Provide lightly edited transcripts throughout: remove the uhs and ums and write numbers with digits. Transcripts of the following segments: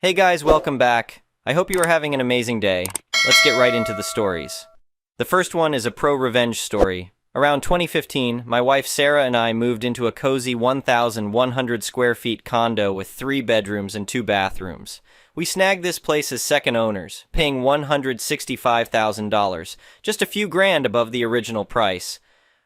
Hey guys, welcome back. I hope you are having an amazing day. Let's get right into the stories. The first one is a pro-revenge story. Around 2015, my wife Sarah and I moved into a cozy 1,100 square feet condo with 3 bedrooms and 2 bathrooms. We snagged this place as second owners, paying $165,000, just a few grand above the original price.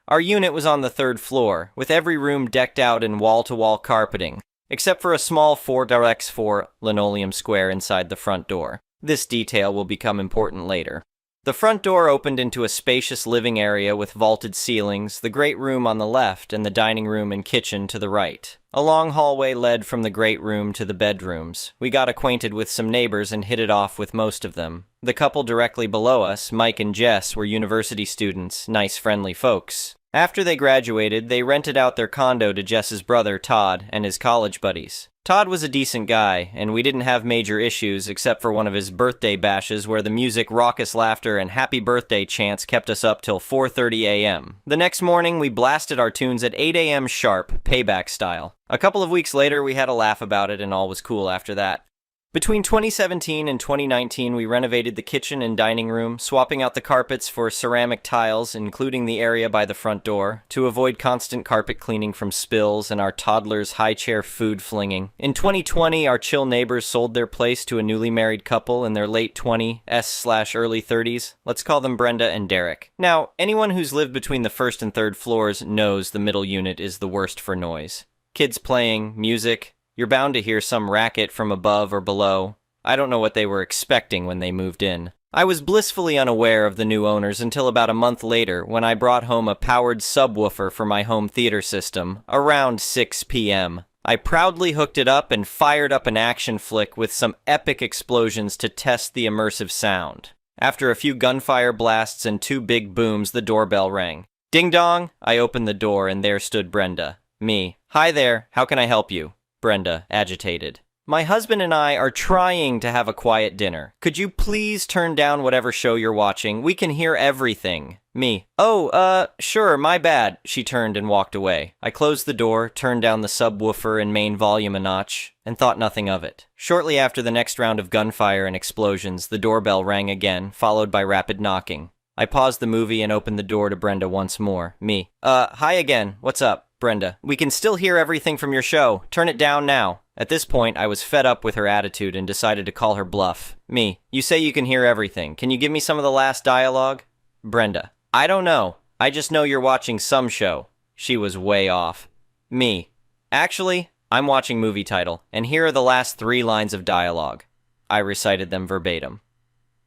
Our unit was on the 3rd floor, with every room decked out in wall-to-wall carpeting, except for a small 4x4 linoleum square inside the front door. This detail will become important later. The front door opened into a spacious living area with vaulted ceilings, the great room on the left, and the dining room and kitchen to the right. A long hallway led from the great room to the bedrooms. We got acquainted with some neighbors and hit it off with most of them. The couple directly below us, Mike and Jess, were university students, nice friendly folks. After they graduated, they rented out their condo to Jess's brother, Todd, and his college buddies. Todd was a decent guy, and we didn't have major issues except for one of his birthday bashes where the music, raucous laughter, and happy birthday chants kept us up till 4:30 a.m. The next morning, we blasted our tunes at 8 a.m. sharp, payback style. A couple of weeks later, we had a laugh about it, and all was cool after that. Between 2017 and 2019, we renovated the kitchen and dining room, swapping out the carpets for ceramic tiles, including the area by the front door, to avoid constant carpet cleaning from spills and our toddler's high-chair food flinging. In 2020, our chill neighbors sold their place to a newly married couple in their late 20s/early 30s. Let's call them Brenda and Derek. Now, anyone who's lived between the first and third floors knows the middle unit is the worst for noise. Kids playing, music. You're bound to hear some racket from above or below. I don't know what they were expecting when they moved in. I was blissfully unaware of the new owners until about a month later when I brought home a powered subwoofer for my home theater system, around 6 p.m. I proudly hooked it up and fired up an action flick with some epic explosions to test the immersive sound. After a few gunfire blasts and 2 big booms, the doorbell rang. Ding dong! I opened the door and there stood Brenda. Me. Hi there, how can I help you? Brenda, agitated. My husband and I are trying to have a quiet dinner. Could you please turn down whatever show you're watching? We can hear everything. Me. Oh, sure, my bad. She turned and walked away. I closed the door, turned down the subwoofer and main volume a notch, and thought nothing of it. Shortly after the next round of gunfire and explosions, the doorbell rang again, followed by rapid knocking. I paused the movie and opened the door to Brenda once more. Me. Hi again. What's up? Brenda. We can still hear everything from your show. Turn it down now. At this point, I was fed up with her attitude and decided to call her bluff. Me. You say you can hear everything. Can you give me some of the last dialogue? Brenda. I don't know. I just know you're watching some show. She was way off. Me. Actually, I'm watching movie title, and here are the last 3 lines of dialogue. I recited them verbatim.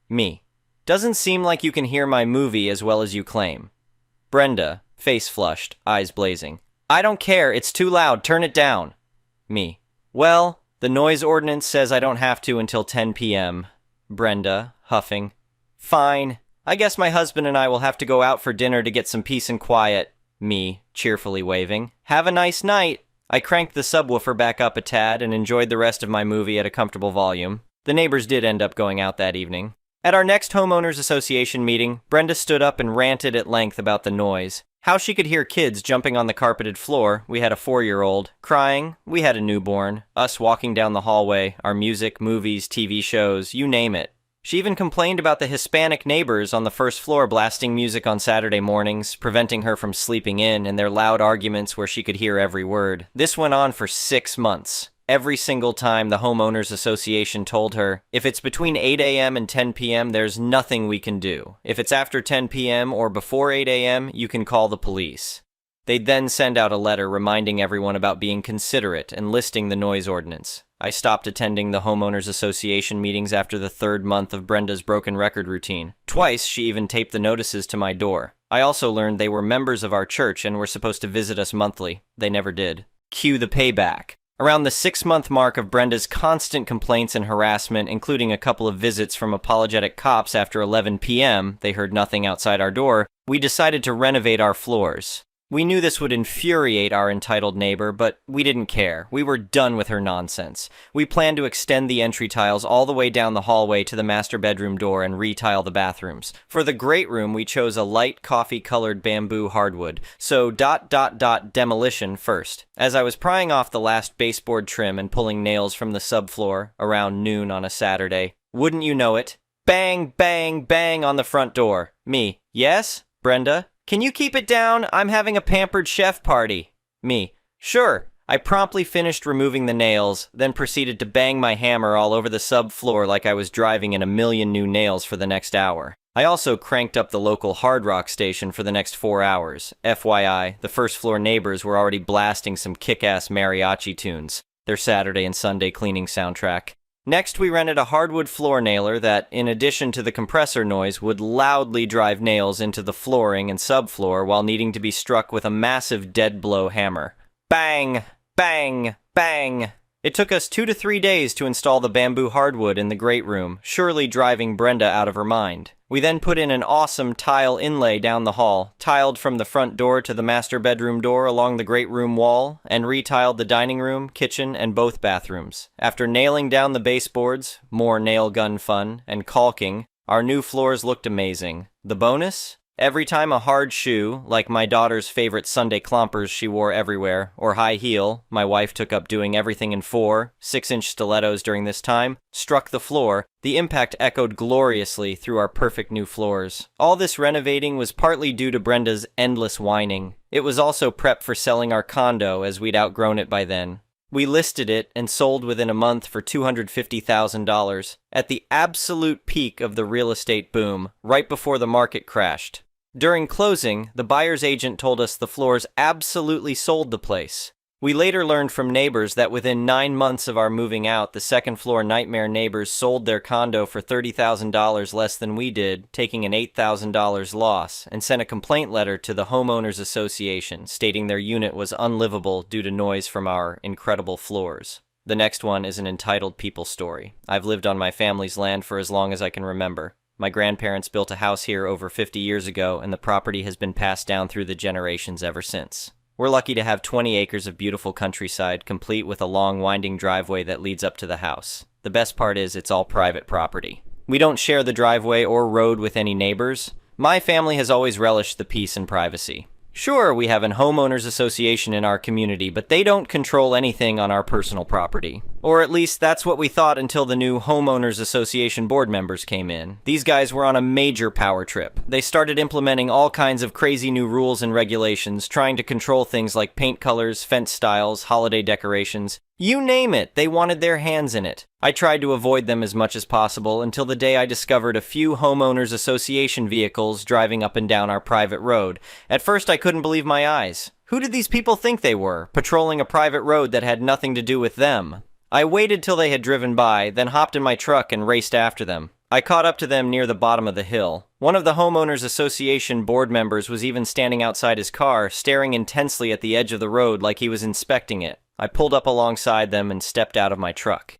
Me. Doesn't seem like you can hear my movie as well as you claim. Brenda. Face flushed, eyes blazing. I don't care, it's too loud, turn it down. Me. Well, the noise ordinance says I don't have to until 10 p.m. Brenda, huffing. Fine. I guess my husband and I will have to go out for dinner to get some peace and quiet. Me, cheerfully waving. Have a nice night. I cranked the subwoofer back up a tad and enjoyed the rest of my movie at a comfortable volume. The neighbors did end up going out that evening. At our next homeowners association meeting, Brenda stood up and ranted at length about the noise. How she could hear kids jumping on the carpeted floor, we had a 4-year-old, crying, we had a newborn, us walking down the hallway, our music, movies, TV shows, you name it. She even complained about the Hispanic neighbors on the first floor blasting music on Saturday mornings, preventing her from sleeping in, and their loud arguments where she could hear every word. This went on for 6 months. Every single time the homeowners association told her, if it's between 8 a.m. and 10 p.m., there's nothing we can do. If it's after 10 p.m. or before 8 a.m., you can call the police. They'd then send out a letter reminding everyone about being considerate and listing the noise ordinance. I stopped attending the homeowners association meetings after the 3rd month of Brenda's broken record routine. Twice, she even taped the notices to my door. I also learned they were members of our church and were supposed to visit us monthly. They never did. Cue the payback. Around the 6-month mark of Brenda's constant complaints and harassment, including a couple of visits from apologetic cops after 11 p.m., they heard nothing outside our door, we decided to renovate our floors. We knew this would infuriate our entitled neighbor, but we didn't care. We were done with her nonsense. We planned to extend the entry tiles all the way down the hallway to the master bedroom door and retile the bathrooms. For the great room, we chose a light coffee-colored bamboo hardwood, so ... demolition first. As I was prying off the last baseboard trim and pulling nails from the subfloor around noon on a Saturday, wouldn't you know it, bang, bang, bang on the front door. Me, yes? Brenda? Can you keep it down? I'm having a pampered chef party. Me, sure. I promptly finished removing the nails, then proceeded to bang my hammer all over the subfloor like I was driving in a million new nails for the next hour. I also cranked up the local hard rock station for the next 4 hours. FYI, the first floor neighbors were already blasting some kick-ass mariachi tunes, their Saturday and Sunday cleaning soundtrack. Next, we rented a hardwood floor nailer that, in addition to the compressor noise, would loudly drive nails into the flooring and subfloor while needing to be struck with a massive dead blow hammer. Bang! Bang! Bang! It took us 2 to 3 days to install the bamboo hardwood in the great room, surely driving Brenda out of her mind. We then put in an awesome tile inlay down the hall, tiled from the front door to the master bedroom door along the great room wall, and retiled the dining room, kitchen, and both bathrooms. After nailing down the baseboards, more nail gun fun, and caulking, our new floors looked amazing. The bonus? Every time a hard shoe, like my daughter's favorite Sunday clompers she wore everywhere, or high heel, my wife took up doing everything in 4, 6-inch stilettos during this time, struck the floor, the impact echoed gloriously through our perfect new floors. All this renovating was partly due to Brenda's endless whining. It was also prep for selling our condo, as we'd outgrown it by then. We listed it and sold within a month for $250,000, at the absolute peak of the real estate boom, right before the market crashed. During closing, the buyer's agent told us the floors absolutely sold the place. We later learned from neighbors that within 9 months of our moving out, the second-floor nightmare neighbors sold their condo for $30,000 less than we did, taking an $8,000 loss, and sent a complaint letter to the Homeowners Association, stating their unit was unlivable due to noise from our incredible floors. The next one is an entitled people story. I've lived on my family's land for as long as I can remember. My grandparents built a house here over 50 years ago, and the property has been passed down through the generations ever since. We're lucky to have 20 acres of beautiful countryside, complete with a long winding driveway that leads up to the house. The best part is it's all private property. We don't share the driveway or road with any neighbors. My family has always relished the peace and privacy. Sure, we have an homeowners association in our community, but they don't control anything on our personal property. Or at least that's what we thought until the new homeowners association board members came in. These guys were on a major power trip. They started implementing all kinds of crazy new rules and regulations, trying to control things like paint colors, fence styles, holiday decorations. You name it, they wanted their hands in it. I tried to avoid them as much as possible until the day I discovered a few homeowners association vehicles driving up and down our private road. At first I couldn't believe my eyes. Who did these people think they were, patrolling a private road that had nothing to do with them? I waited till they had driven by, then hopped in my truck and raced after them. I caught up to them near the bottom of the hill. One of the homeowners association board members was even standing outside his car, staring intensely at the edge of the road like he was inspecting it. I pulled up alongside them and stepped out of my truck.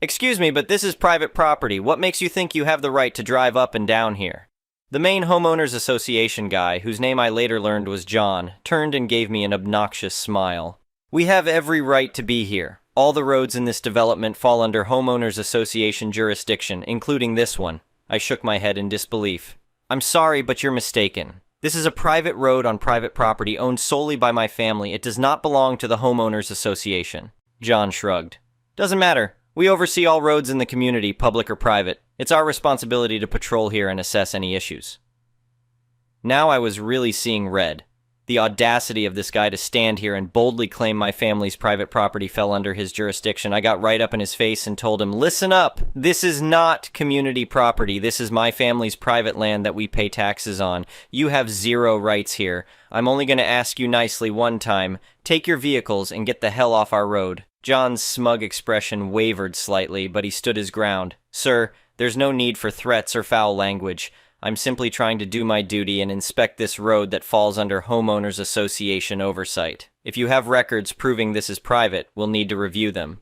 "Excuse me, but this is private property. What makes you think you have the right to drive up and down here?" The main homeowners association guy, whose name I later learned was John, turned and gave me an obnoxious smile. "We have every right to be here. All the roads in this development fall under homeowners association jurisdiction, including this one." I shook my head in disbelief. "I'm sorry, but you're mistaken. This is a private road on private property owned solely by my family. It does not belong to the homeowners association." John shrugged. "Doesn't matter. We oversee all roads in the community, public or private. It's our responsibility to patrol here and assess any issues." Now I was really seeing red. The audacity of this guy to stand here and boldly claim my family's private property fell under his jurisdiction. I got right up in his face and told him, "Listen up! This is not community property. This is my family's private land that we pay taxes on. You have zero rights here. I'm only going to ask you nicely one time. Take your vehicles and get the hell off our road." John's smug expression wavered slightly, but he stood his ground. "Sir, there's no need for threats or foul language. I'm simply trying to do my duty and inspect this road that falls under homeowners association oversight. If you have records proving this is private, we'll need to review them."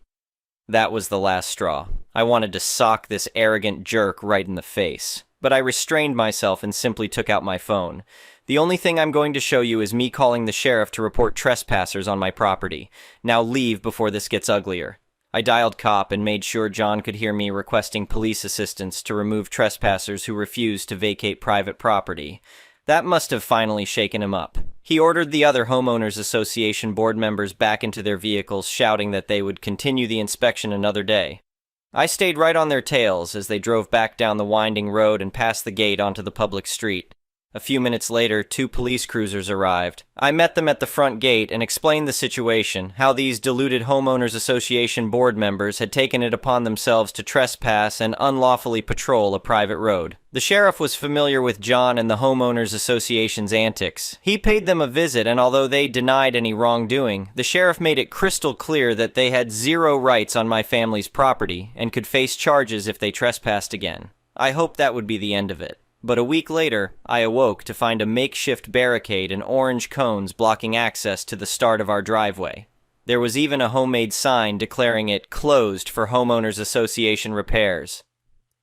That was the last straw. I wanted to sock this arrogant jerk right in the face. But I restrained myself and simply took out my phone. The only thing I'm going to show you is me calling the sheriff to report trespassers on my property. Now leave before this gets uglier. I dialed cop and made sure John could hear me requesting police assistance to remove trespassers who refused to vacate private property. That must have finally shaken him up. He ordered the other homeowners association board members back into their vehicles, shouting that they would continue the inspection another day. I stayed right on their tails as they drove back down the winding road and past the gate onto the public street. A few minutes later, 2 police cruisers arrived. I met them at the front gate and explained the situation, how these deluded homeowners association board members had taken it upon themselves to trespass and unlawfully patrol a private road. The sheriff was familiar with John and the homeowners association's antics. He paid them a visit, and although they denied any wrongdoing, the sheriff made it crystal clear that they had 0 rights on my family's property and could face charges if they trespassed again. I hoped that would be the end of it. But a week later, I awoke to find a makeshift barricade and orange cones blocking access to the start of our driveway. There was even a homemade sign declaring it closed for homeowners association repairs.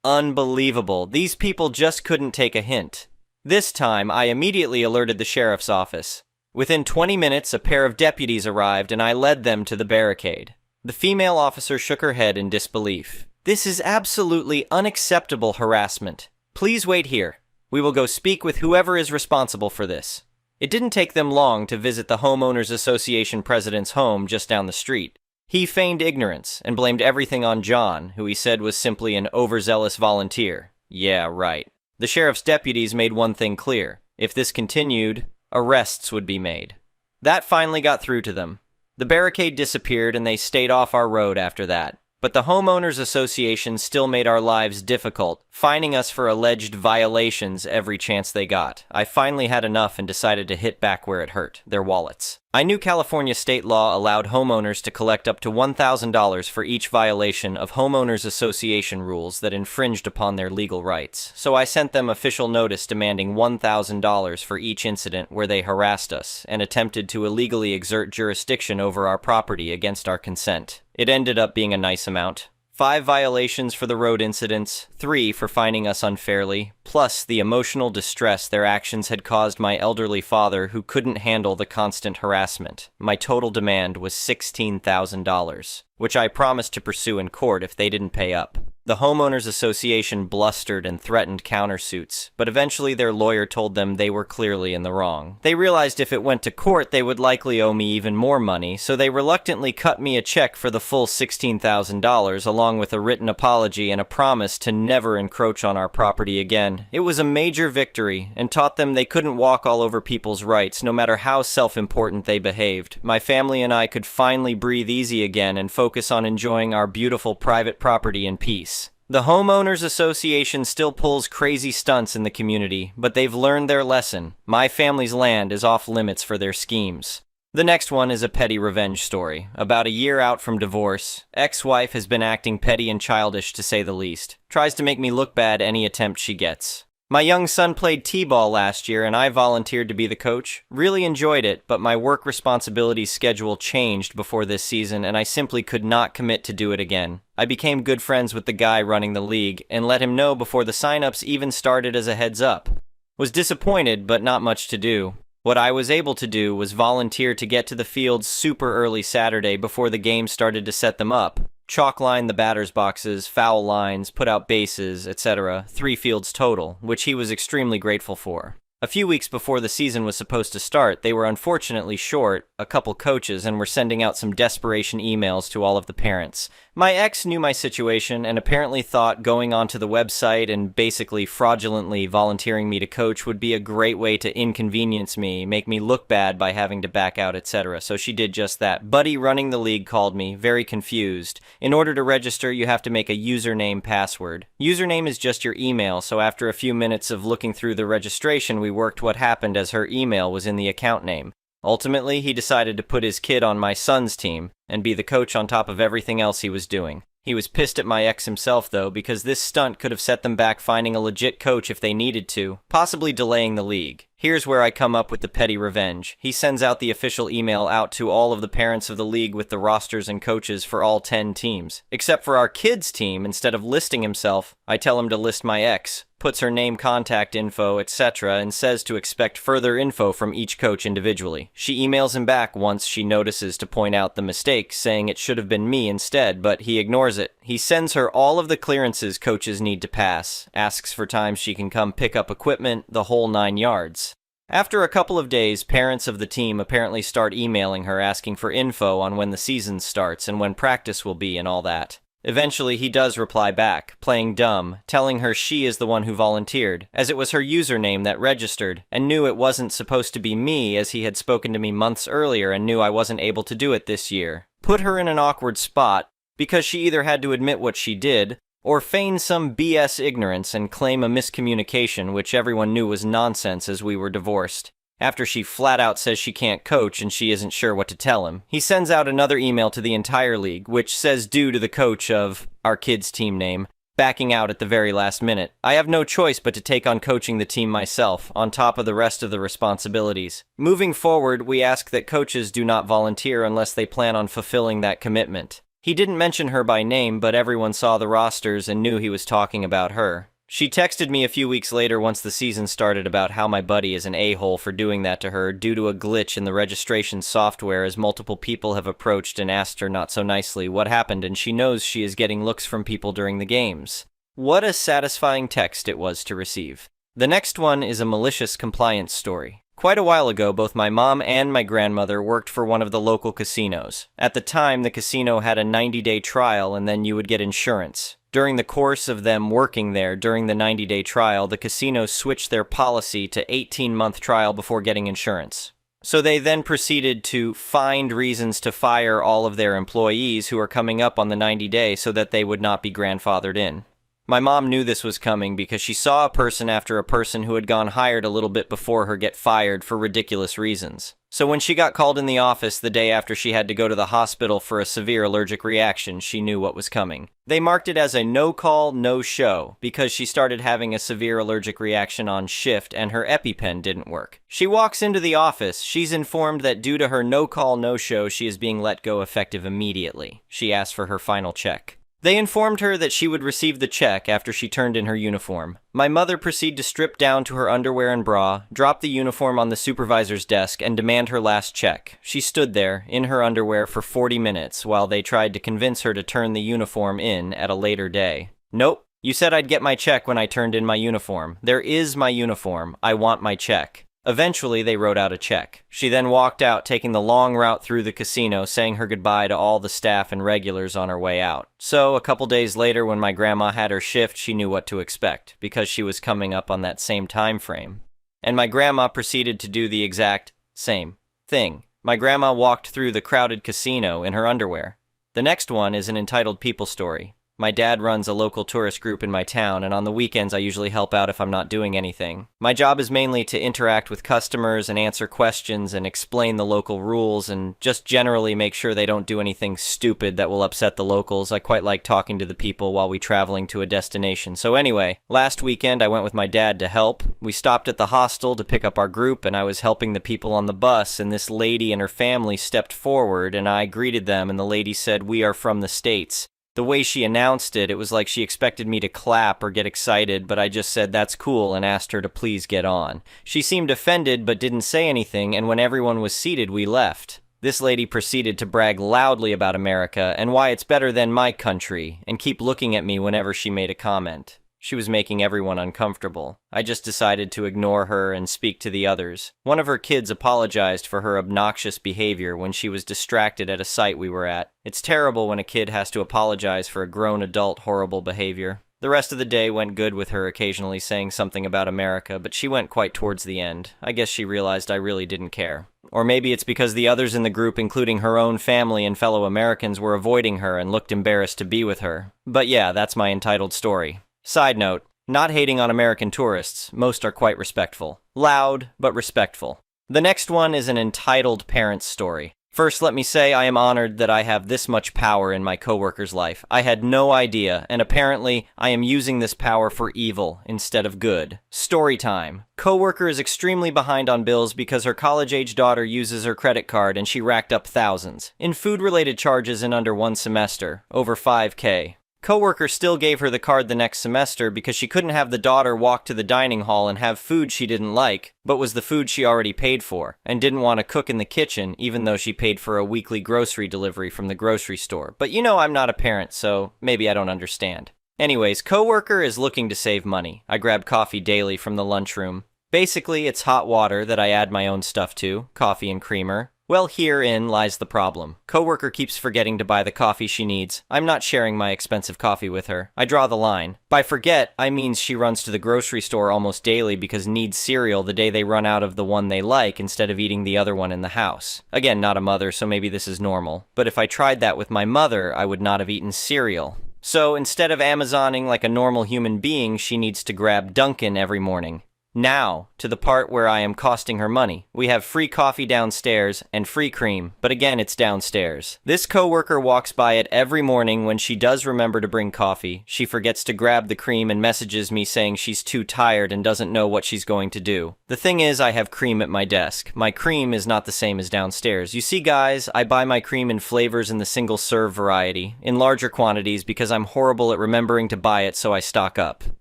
Unbelievable. These people just couldn't take a hint. This time, I immediately alerted the sheriff's office. Within 20 minutes, a pair of deputies arrived and I led them to the barricade. The female officer shook her head in disbelief. "This is absolutely unacceptable harassment. Please wait here. We will go speak with whoever is responsible for this." It didn't take them long to visit the Homeowners Association president's home just down the street. He feigned ignorance and blamed everything on John, who he said was simply an overzealous volunteer. Yeah, right. The sheriff's deputies made one thing clear. If this continued, arrests would be made. That finally got through to them. The barricade disappeared and they stayed off our road after that. But the Homeowners Association still made our lives difficult, fining us for alleged violations every chance they got. I finally had enough and decided to hit back where it hurt, their wallets. I knew California state law allowed homeowners to collect up to $1,000 for each violation of Homeowners Association rules that infringed upon their legal rights, so I sent them official notice demanding $1,000 for each incident where they harassed us and attempted to illegally exert jurisdiction over our property against our consent. It ended up being a nice amount. 5 violations for the road incidents, 3 for fining us unfairly, plus the emotional distress their actions had caused my elderly father who couldn't handle the constant harassment. My total demand was $16,000, which I promised to pursue in court if they didn't pay up. The Homeowners Association blustered and threatened countersuits, but eventually their lawyer told them they were clearly in the wrong. They realized if it went to court, they would likely owe me even more money, so they reluctantly cut me a check for the full $16,000, along with a written apology and a promise to never encroach on our property again. It was a major victory, and taught them they couldn't walk all over people's rights, no matter how self-important they behaved. My family and I could finally breathe easy again and focus on enjoying our beautiful private property in peace. The Homeowners Association still pulls crazy stunts in the community, but they've learned their lesson. My family's land is off limits for their schemes. The next one is a petty revenge story. About a year out from divorce, ex-wife has been acting petty and childish to say the least. Tries to make me look bad any attempt she gets. My young son played t-ball last year and I volunteered to be the coach. Really enjoyed it, but my work responsibilities schedule changed before this season and I simply could not commit to do it again. I became good friends with the guy running the league and let him know before the signups even started as a heads up. Was disappointed, but not much to do. What I was able to do was volunteer to get to the field super early Saturday before the game started to set them up. Chalk line the batter's boxes, foul lines, put out bases, etc. 3 fields total, which he was extremely grateful for. A few weeks before the season was supposed to start, they were unfortunately short a couple coaches and were sending out some desperation emails to all of the parents. My ex knew my situation and apparently thought going onto the website and basically fraudulently volunteering me to coach would be a great way to inconvenience me, make me look bad by having to back out, etc. So she did just that. Buddy running the league called me, very confused. In order to register, you have to make a username password. Username is just your email, so after a few minutes of looking through the registration, we worked what happened as her email was in the account name. Ultimately, he decided to put his kid on my son's team and be the coach on top of everything else he was doing. He was pissed at my ex himself, though, because this stunt could have set them back finding a legit coach if they needed to, possibly delaying the league. Here's where I come up with the petty revenge. He sends out the official email out to all of the parents of the league with the rosters and coaches for all 10 teams. Except for our kids' team, instead of listing himself, I tell him to list my ex. puts her name, contact info, etc., and says to expect further info from each coach individually. She emails him back once she notices to point out the mistake, saying it should have been me instead, but he ignores it. He sends her all of the clearances coaches need to pass, asks for times she can come pick up equipment, the whole 9 yards. After a couple of days, parents of the team apparently start emailing her asking for info on when the season starts and when practice will be and all that. Eventually, he does reply back, playing dumb, telling her she is the one who volunteered, as it was her username that registered, and knew it wasn't supposed to be me as he had spoken to me months earlier and knew I wasn't able to do it this year. Put her in an awkward spot, because she either had to admit what she did, or feign some BS ignorance and claim a miscommunication, which everyone knew was nonsense as we were divorced. After she flat out says she can't coach and she isn't sure what to tell him, he sends out another email to the entire league, which says due to the coach of our kids' team name backing out at the very last minute, I have no choice but to take on coaching the team myself, on top of the rest of the responsibilities. Moving forward, we ask that coaches do not volunteer unless they plan on fulfilling that commitment. He didn't mention her by name, but everyone saw the rosters and knew he was talking about her. She texted me a few weeks later once the season started about how my buddy is an a-hole for doing that to her due to a glitch in the registration software, as multiple people have approached and asked her not so nicely what happened, and she knows she is getting looks from people during the games. What a satisfying text it was to receive. The next one is a malicious compliance story. Quite a while ago, both my mom and my grandmother worked for one of the local casinos. At the time, the casino had a 90-day trial and then you would get insurance. During the course of them working there during the 90-day trial, the casino switched their policy to 18-month trial before getting insurance. So they then proceeded to find reasons to fire all of their employees who are coming up on the 90-day so that they would not be grandfathered in. My mom knew this was coming because she saw a person after a person who had gone hired a little bit before her get fired for ridiculous reasons. So when she got called in the office the day after she had to go to the hospital for a severe allergic reaction, she knew what was coming. They marked it as a no-call, no-show because she started having a severe allergic reaction on shift and her EpiPen didn't work. She walks into the office. She's informed that due to her no-call, no-show, she is being let go effective immediately. She asked for her final check. They informed her that she would receive the check after she turned in her uniform. My mother proceeded to strip down to her underwear and bra, drop the uniform on the supervisor's desk, and demand her last check. She stood there, in her underwear, for 40 minutes while they tried to convince her to turn the uniform in at a later day. Nope. You said I'd get my check when I turned in my uniform. There is my uniform. I want my check. Eventually, they wrote out a check. She then walked out, taking the long route through the casino, saying her goodbye to all the staff and regulars on her way out. So, a couple days later, when my grandma had her shift, she knew what to expect, because she was coming up on that same time frame. And my grandma proceeded to do the exact same thing. My grandma walked through the crowded casino in her underwear. The next one is an entitled people story. My dad runs a local tourist group in my town, and on the weekends I usually help out if I'm not doing anything. My job is mainly to interact with customers and answer questions and explain the local rules and just generally make sure they don't do anything stupid that will upset the locals. I quite like talking to the people while we traveling to a destination. So anyway, last weekend I went with my dad to help. We stopped at the hostel to pick up our group, and I was helping the people on the bus, and this lady and her family stepped forward, and I greeted them, and the lady said, "We are from the States." The way she announced it, it was like she expected me to clap or get excited, but I just said that's cool and asked her to please get on. She seemed offended but didn't say anything, and when everyone was seated, we left. This lady proceeded to brag loudly about America and why it's better than my country, and keep looking at me whenever she made a comment. She was making everyone uncomfortable. I just decided to ignore her and speak to the others. One of her kids apologized for her obnoxious behavior when she was distracted at a site we were at. It's terrible when a kid has to apologize for a grown adult horrible behavior. The rest of the day went good with her occasionally saying something about America, but she went quite towards the end. I guess she realized I really didn't care. Or maybe it's because the others in the group, including her own family and fellow Americans, were avoiding her and looked embarrassed to be with her. But yeah, that's my entitled story. Side note, not hating on American tourists, most are quite respectful. Loud, but respectful. The next one is an entitled parent's story. First, let me say I am honored that I have this much power in my coworker's life. I had no idea, and apparently I am using this power for evil instead of good. Story time. Coworker is extremely behind on bills because her college-age daughter uses her credit card and she racked up thousands in food-related charges in under one semester, over $5,000. Coworker still gave her the card the next semester because she couldn't have the daughter walk to the dining hall and have food she didn't like, but was the food she already paid for, and didn't want to cook in the kitchen even though she paid for a weekly grocery delivery from the grocery store. But I'm not a parent, so maybe I don't understand. Anyways, coworker is looking to save money. I grab coffee daily from the lunchroom. Basically, it's hot water that I add my own stuff to, coffee and creamer. Well, herein lies the problem. Coworker keeps forgetting to buy the coffee she needs. I'm not sharing my expensive coffee with her. I draw the line. By forget, I mean she runs to the grocery store almost daily because needs cereal the day they run out of the one they like instead of eating the other one in the house. Again, not a mother, so maybe this is normal. But if I tried that with my mother, I would not have eaten cereal. So instead of Amazoning like a normal human being, she needs to grab Dunkin' every morning. Now, to the part where I am costing her money. We have free coffee downstairs and free cream, but again, it's downstairs. This coworker walks by it every morning when she does remember to bring coffee. She forgets to grab the cream and messages me saying she's too tired and doesn't know what she's going to do. The thing is, I have cream at my desk. My cream is not the same as downstairs. You see, guys, I buy my cream in flavors in the single-serve variety, in larger quantities because I'm horrible at remembering to buy it, so I stock up.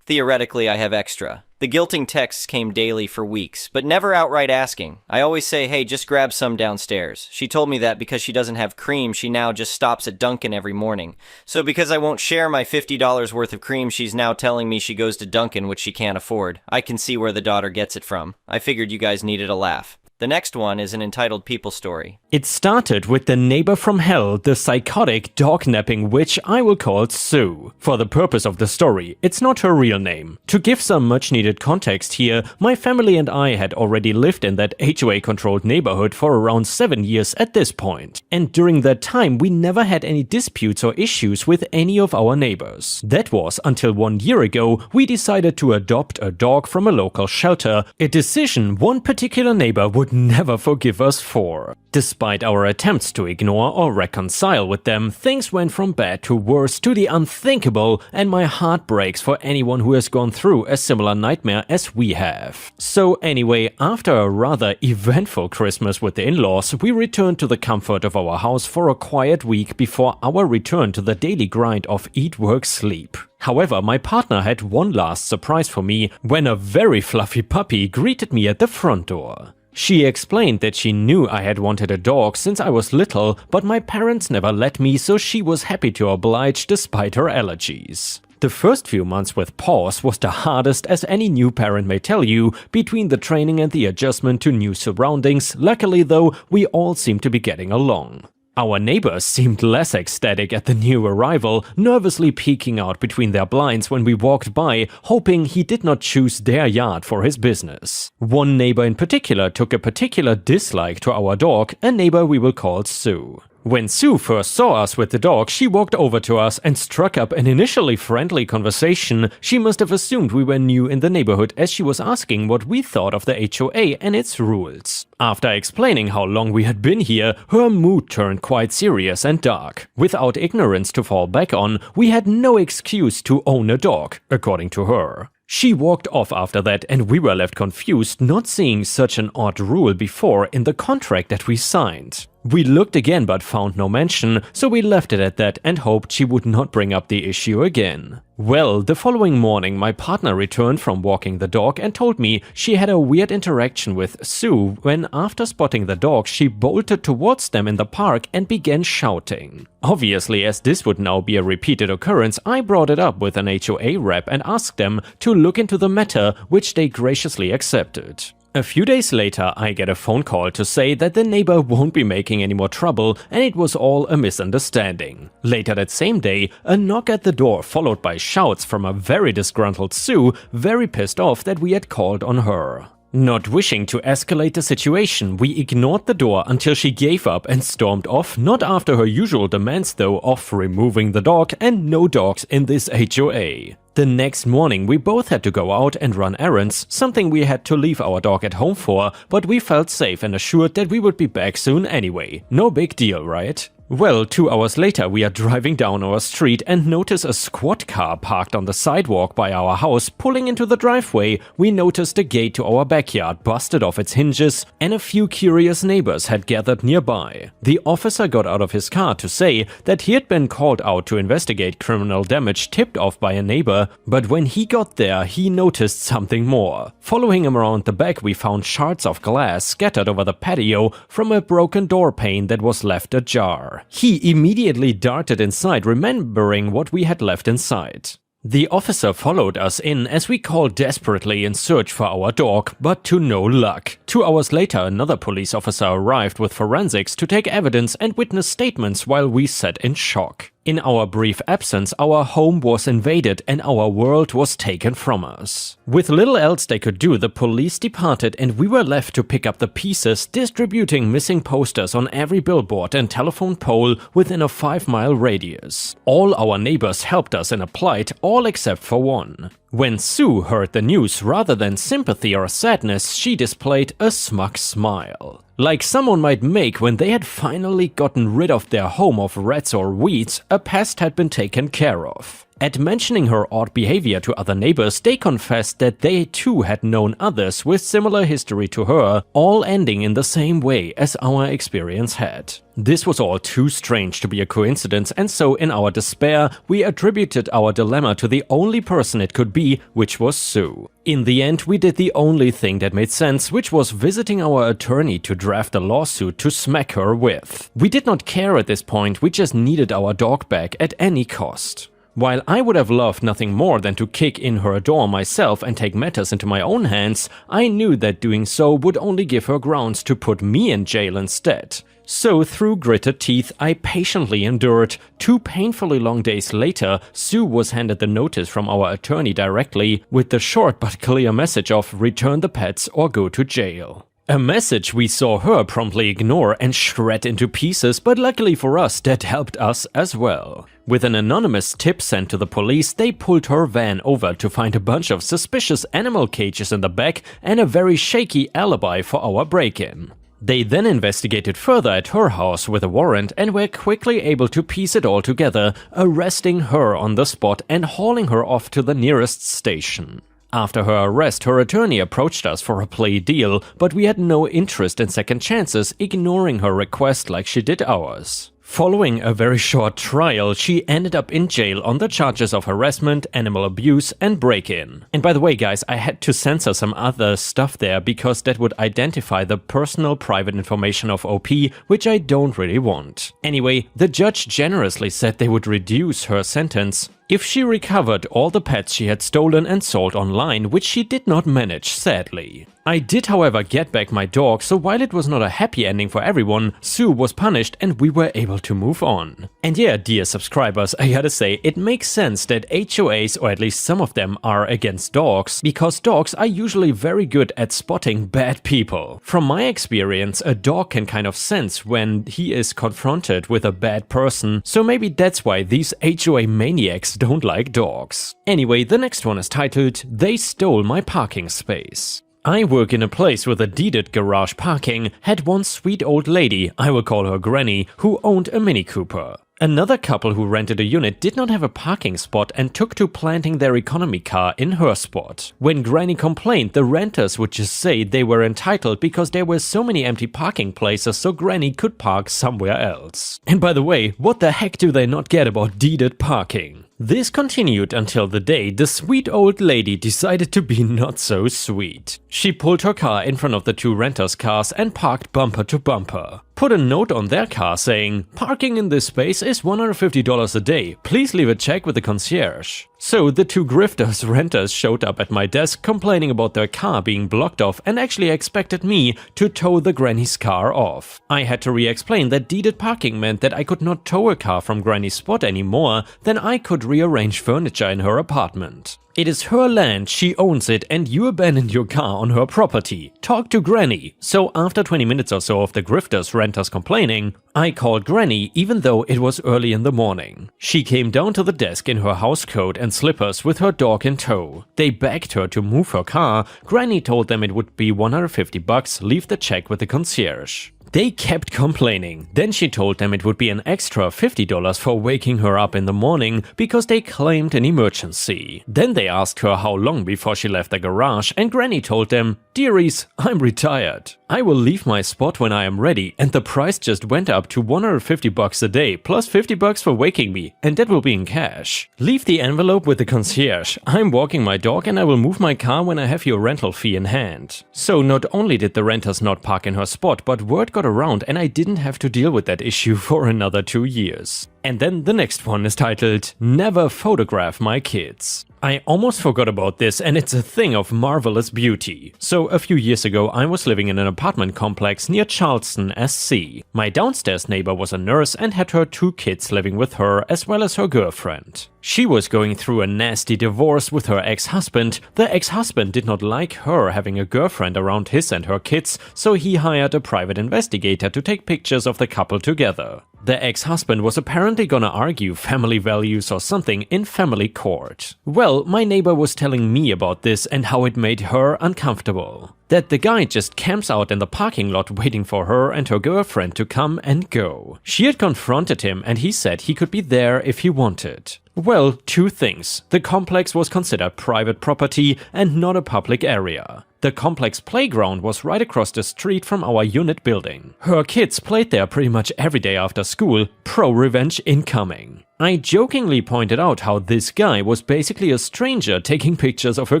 Theoretically, I have extra. The guilting texts came daily for weeks, but never outright asking. I always say, hey, just grab some downstairs. She told me that because she doesn't have cream, she now just stops at Dunkin' every morning. So because I won't share my $50 worth of cream, she's now telling me she goes to Dunkin', which she can't afford. I can see where the daughter gets it from. I figured you guys needed a laugh. The next one is an entitled people story. It started with the neighbor from hell, the psychotic dog-napping witch I will call Sue. For the purpose of the story, it's not her real name. To give some much-needed context here, my family and I had already lived in that HOA-controlled neighborhood for around 7 years at this point. And during that time, we never had any disputes or issues with any of our neighbors. That was until 1 year ago, we decided to adopt a dog from a local shelter, a decision one particular neighbor would never forgive us for. Despite our attempts to ignore or reconcile with them, things went from bad to worse to the unthinkable, and my heart breaks for anyone who has gone through a similar nightmare as we have. So anyway, after a rather eventful Christmas with the in-laws, we returned to the comfort of our house for a quiet week before our return to the daily grind of eat, work, sleep. However, my partner had one last surprise for me when a very fluffy puppy greeted me at the front door. She explained that she knew I had wanted a dog since I was little, but my parents never let me, so she was happy to oblige despite her allergies. The first few months with Paws was the hardest, as any new parent may tell you, between the training and the adjustment to new surroundings. Luckily though, we all seemed to be getting along. Our neighbors seemed less ecstatic at the new arrival, nervously peeking out between their blinds when we walked by, hoping he did not choose their yard for his business. One neighbor in particular took a particular dislike to our dog, a neighbor we will call Sue. When Sue first saw us with the dog, she walked over to us and struck up an initially friendly conversation. She must have assumed we were new in the neighborhood, as she was asking what we thought of the HOA and its rules. After explaining how long we had been here, her mood turned quite serious and dark. Without ignorance to fall back on, we had no excuse to own a dog, according to her. She walked off after that, and we were left confused, not seeing such an odd rule before in the contract that we signed. We looked again but found no mention, so we left it at that and hoped she would not bring up the issue again. Well, the following morning my partner returned from walking the dog and told me she had a weird interaction with Sue when, after spotting the dog, she bolted towards them in the park and began shouting. Obviously, as this would now be a repeated occurrence, I brought it up with an HOA rep and asked them to look into the matter, which they graciously accepted. A few days later, I get a phone call to say that the neighbor won't be making any more trouble and it was all a misunderstanding. Later that same day, a knock at the door followed by shouts from a very disgruntled Sue, very pissed off that we had called on her. Not wishing to escalate the situation, we ignored the door until she gave up and stormed off, not after her usual demands though of removing the dog and no dogs in this HOA. The next morning we both had to go out and run errands, something we had to leave our dog at home for, but we felt safe and assured that we would be back soon anyway. No big deal, right? Well, 2 hours later we are driving down our street and notice a squad car parked on the sidewalk by our house. Pulling into the driveway, we noticed the gate to our backyard busted off its hinges, and a few curious neighbors had gathered nearby. The officer got out of his car to say that he had been called out to investigate criminal damage tipped off by a neighbor, but when he got there he noticed something more. Following him around the back, we found shards of glass scattered over the patio from a broken door pane that was left ajar. He immediately darted inside, remembering what we had left inside. The officer followed us in as we called desperately in search for our dog, but to no luck. 2 hours later, another police officer arrived with forensics to take evidence and witness statements while we sat in shock. In our brief absence, our home was invaded and our world was taken from us. With little else they could do, the police departed and we were left to pick up the pieces, distributing missing posters on every billboard and telephone pole within a 5-mile radius. All our neighbors helped us in a plight, all except for one. When Sue heard the news, rather than sympathy or sadness, she displayed a smug smile. Like someone might make when they had finally gotten rid of their home of rats or weeds, a pest had been taken care of. At mentioning her odd behavior to other neighbors, they confessed that they too had known others with similar history to her, all ending in the same way as our experience had. This was all too strange to be a coincidence, and so in our despair, we attributed our dilemma to the only person it could be, which was Sue. In the end, we did the only thing that made sense, which was visiting our attorney to draft a lawsuit to smack her with. We did not care at this point, we just needed our dog back at any cost. While I would have loved nothing more than to kick in her door myself and take matters into my own hands, I knew that doing so would only give her grounds to put me in jail instead. So through gritted teeth, I patiently endured. 2 painfully long days later, Sue was handed the notice from our attorney directly, with the short but clear message of return the pets or go to jail. A message we saw her promptly ignore and shred into pieces, but luckily for us, that helped us as well. With an anonymous tip sent to the police, they pulled her van over to find a bunch of suspicious animal cages in the back and a very shaky alibi for our break-in. They then investigated further at her house with a warrant and were quickly able to piece it all together, arresting her on the spot and hauling her off to the nearest station. After her arrest, her attorney approached us for a plea deal, but we had no interest in second chances, ignoring her request like she did ours. Following a very short trial, she ended up in jail on the charges of harassment, animal abuse, and break-in. And by the way, guys, I had to censor some other stuff there because that would identify the personal private information of OP, which I don't really want. Anyway, the judge generously said they would reduce her sentence if she recovered all the pets she had stolen and sold online, which she did not manage, sadly. I did, however, get back my dog, so while it was not a happy ending for everyone, Sue was punished and we were able to move on. And yeah, dear subscribers, I gotta say, it makes sense that HOAs, or at least some of them, are against dogs, because dogs are usually very good at spotting bad people. From my experience, a dog can kind of sense when he is confronted with a bad person, so maybe that's why these HOA maniacs don't like dogs. Anyway, the next one is titled, They Stole My Parking Space. I work in a place with a deeded garage parking, had one sweet old lady, I will call her Granny, who owned a Mini Cooper. Another couple who rented a unit did not have a parking spot and took to planting their economy car in her spot. When Granny complained, the renters would just say they were entitled because there were so many empty parking places so Granny could park somewhere else. And by the way, what the heck do they not get about deeded parking? This continued until the day the sweet old lady decided to be not so sweet. She pulled her car in front of the 2 renters' cars and parked bumper to bumper. Put a note on their car saying, "Parking in this space is $150 a day. Please leave a check with the concierge." So the 2 grifters renters showed up at my desk complaining about their car being blocked off and actually expected me to tow the Granny's car off. I had to re-explain that deeded parking meant that I could not tow a car from Granny's spot anymore, then I could rearrange furniture in her apartment. It is her land, she owns it, and you abandoned your car on her property. Talk to Granny. So after 20 minutes or so of the grifters renters complaining, I called Granny even though it was early in the morning. She came down to the desk in her house coat and slippers with her dog in tow. They begged her to move her car. Granny told them it would be $150, leave the check with the concierge. They kept complaining. Then she told them it would be an extra $50 for waking her up in the morning because they claimed an emergency. Then they asked her how long before she left the garage, and Granny told them, "Dearies, I'm retired. I will leave my spot when I am ready, and the price just went up to $150 a day plus $50 for waking me, and that will be in cash. Leave the envelope with the concierge. I'm walking my dog and I will move my car when I have your rental fee in hand." So not only did the renters not park in her spot, but word got around and I didn't have to deal with that issue for another 2 years. And then the next one is titled, "Never Photograph My Kids." I almost forgot about this, and it's a thing of marvelous beauty. So a few years ago I was living in an apartment complex near Charleston, SC. My downstairs neighbor was a nurse and had her 2 kids living with her as well as her girlfriend. She was going through a nasty divorce with her ex-husband. The ex-husband did not like her having a girlfriend around his and her kids, so he hired a private investigator to take pictures of the couple together. The ex-husband was apparently gonna argue family values or something in family court. Well, my neighbor was telling me about this and how it made her uncomfortable. That the guy just camps out in the parking lot waiting for her and her girlfriend to come and go. She had confronted him and he said he could be there if he wanted. Well, 2 things. The complex was considered private property and not a public area. The complex playground was right across the street from our unit building. Her kids played there pretty much every day after school, pro-revenge incoming. I jokingly pointed out how this guy was basically a stranger taking pictures of her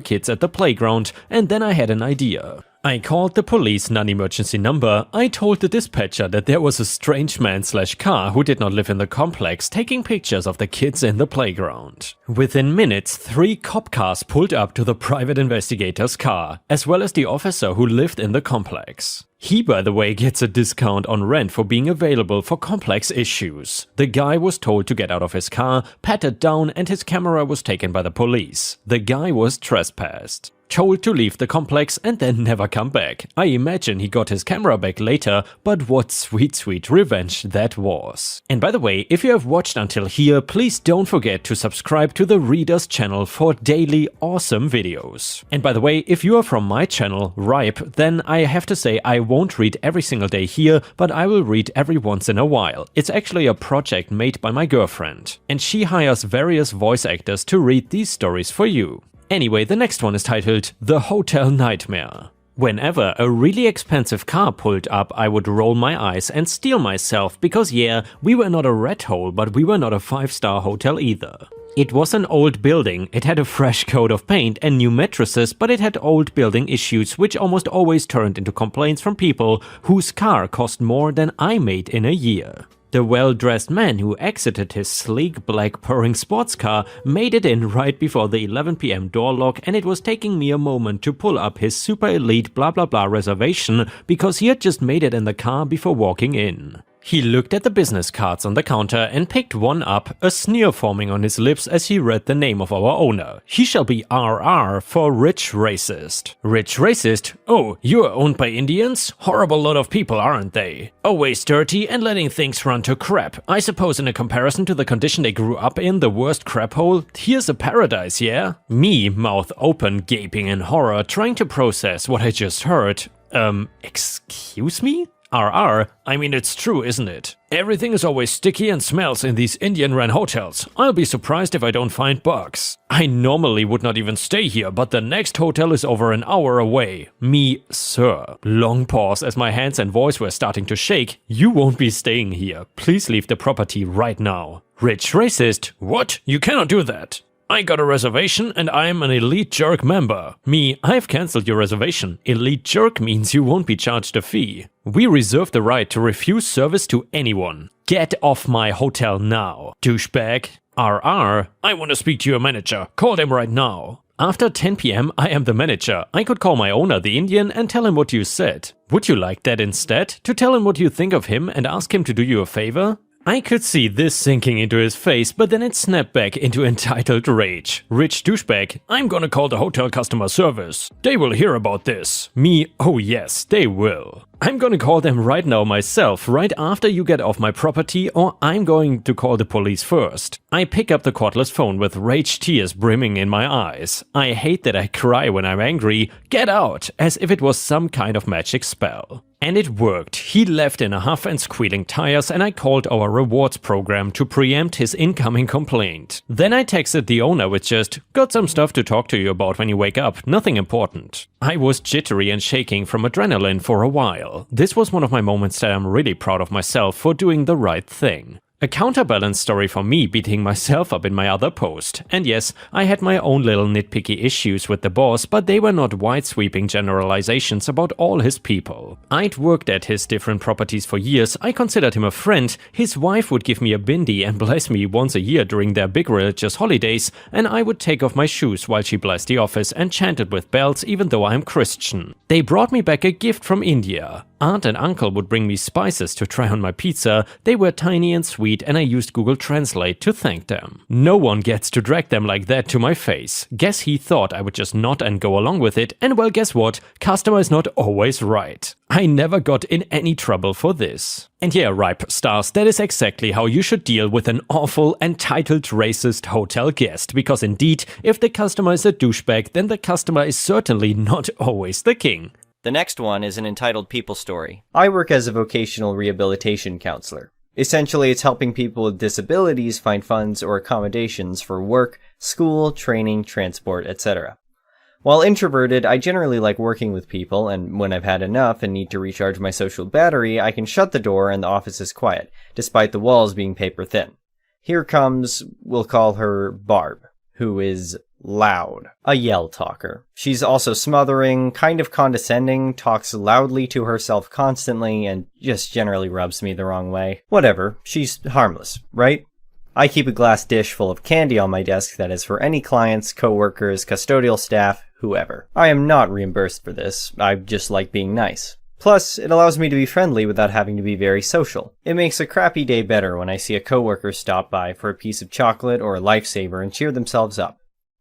kids at the playground, and then I had an idea. I called the police non-emergency number. I told the dispatcher that there was a strange man/car who did not live in the complex taking pictures of the kids in the playground. Within minutes, 3 cop cars pulled up to the private investigator's car, as well as the officer who lived in the complex. He, by the way, gets a discount on rent for being available for complex issues. The guy was told to get out of his car, patted down, and his camera was taken by the police. The guy was trespassed. Told to leave the complex and then never come back. I imagine he got his camera back later, but what sweet revenge that was. And by the way, if you have watched until here, please don't forget to subscribe to the Readers channel for daily awesome videos. And by the way, if you are from my channel, Ripe, then I have to say I won't read every single day here, but I will read every once in a while. It's actually a project made by my girlfriend, and she hires various voice actors to read these stories for you. Anyway, the next one is titled The Hotel Nightmare. Whenever a really expensive car pulled up, I would roll my eyes and steel myself because yeah, we were not a rat hole, but we were not a 5-star hotel either. It was an old building, it had a fresh coat of paint and new mattresses, but it had old building issues which almost always turned into complaints from people whose car cost more than I made in a year. The well-dressed man who exited his sleek black purring sports car made it in right before the 11 PM door lock, and it was taking me a moment to pull up his super elite blah blah blah reservation because he had just made it in the car before walking in. He looked at the business cards on the counter and picked one up, a sneer forming on his lips as he read the name of our owner. He shall be RR for Rich Racist. Rich Racist? Oh, you are owned by Indians? Horrible lot of people, aren't they? Always dirty and letting things run to crap. I suppose in a comparison to the condition they grew up in, the worst crap hole, here's a paradise, yeah? Me, mouth open, gaping in horror, trying to process what I just heard. Excuse me? RR, I mean it's true, isn't it? Everything is always sticky and smells in these Indian-run hotels. I'll be surprised if I don't find bugs. I normally would not even stay here, but the next hotel is over an hour away. Me, sir. Long pause as my hands and voice were starting to shake. You won't be staying here. Please leave the property right now. Rich Racist, what? You cannot do that. I got a reservation and I'm an Elite Jerk member. Me, I've cancelled your reservation. Elite Jerk means you won't be charged a fee. We reserve the right to refuse service to anyone. Get off my hotel now, douchebag. RR, I want to speak to your manager. Call them right now. After 10 PM, I am the manager. I could call my owner, the Indian, and tell him what you said. Would you like that instead? To tell him what you think of him and ask him to do you a favor? I could see this sinking into his face, but then it snapped back into entitled rage. Rich douchebag, I'm gonna call the hotel customer service. They will hear about this. Me, oh yes, they will. I'm gonna call them right now myself, right after you get off my property, or I'm going to call the police first. I pick up the cordless phone with rage tears brimming in my eyes. I hate that I cry when I'm angry. Get out! As if it was some kind of magic spell. And it worked. He left in a huff and squealing tires, and I called our rewards program to preempt his incoming complaint. Then I texted the owner with just, "Got some stuff to talk to you about when you wake up, nothing important." I was jittery and shaking from adrenaline for a while. This was one of my moments that I'm really proud of myself for doing the right thing. A counterbalance story for me beating myself up in my other post. And yes, I had my own little nitpicky issues with the boss, but they were not wide-sweeping generalizations about all his people. I'd worked at his different properties for years, I considered him a friend, his wife would give me a bindi and bless me once a year during their big religious holidays, and I would take off my shoes while she blessed the office and chanted with bells even though I'm Christian. They brought me back a gift from India. Aunt and uncle would bring me spices to try on my pizza. They were tiny and sweet, and I used Google Translate to thank them. No one gets to drag them like that to my face. Guess he thought I would just nod and go along with it, and well, guess what? Customer is not always right. I never got in any trouble for this. And yeah, ripe stars, that is exactly how you should deal with an awful, entitled, racist hotel guest, because indeed, if the customer is a douchebag, then the customer is certainly not always the king. The next one is an entitled people story. I work as a vocational rehabilitation counselor. Essentially, it's helping people with disabilities find funds or accommodations for work, school, training, transport, etc. While introverted, I generally like working with people, and when I've had enough and need to recharge my social battery, I can shut the door and the office is quiet, despite the walls being paper thin. Here comes, we'll call her Barb, who is loud. A yell talker. She's also smothering, kind of condescending, talks loudly to herself constantly, and just generally rubs me the wrong way. Whatever, she's harmless, right? I keep a glass dish full of candy on my desk that is for any clients, coworkers, custodial staff, whoever. I am not reimbursed for this, I just like being nice. Plus, it allows me to be friendly without having to be very social. It makes a crappy day better when I see a coworker stop by for a piece of chocolate or a lifesaver and cheer themselves up.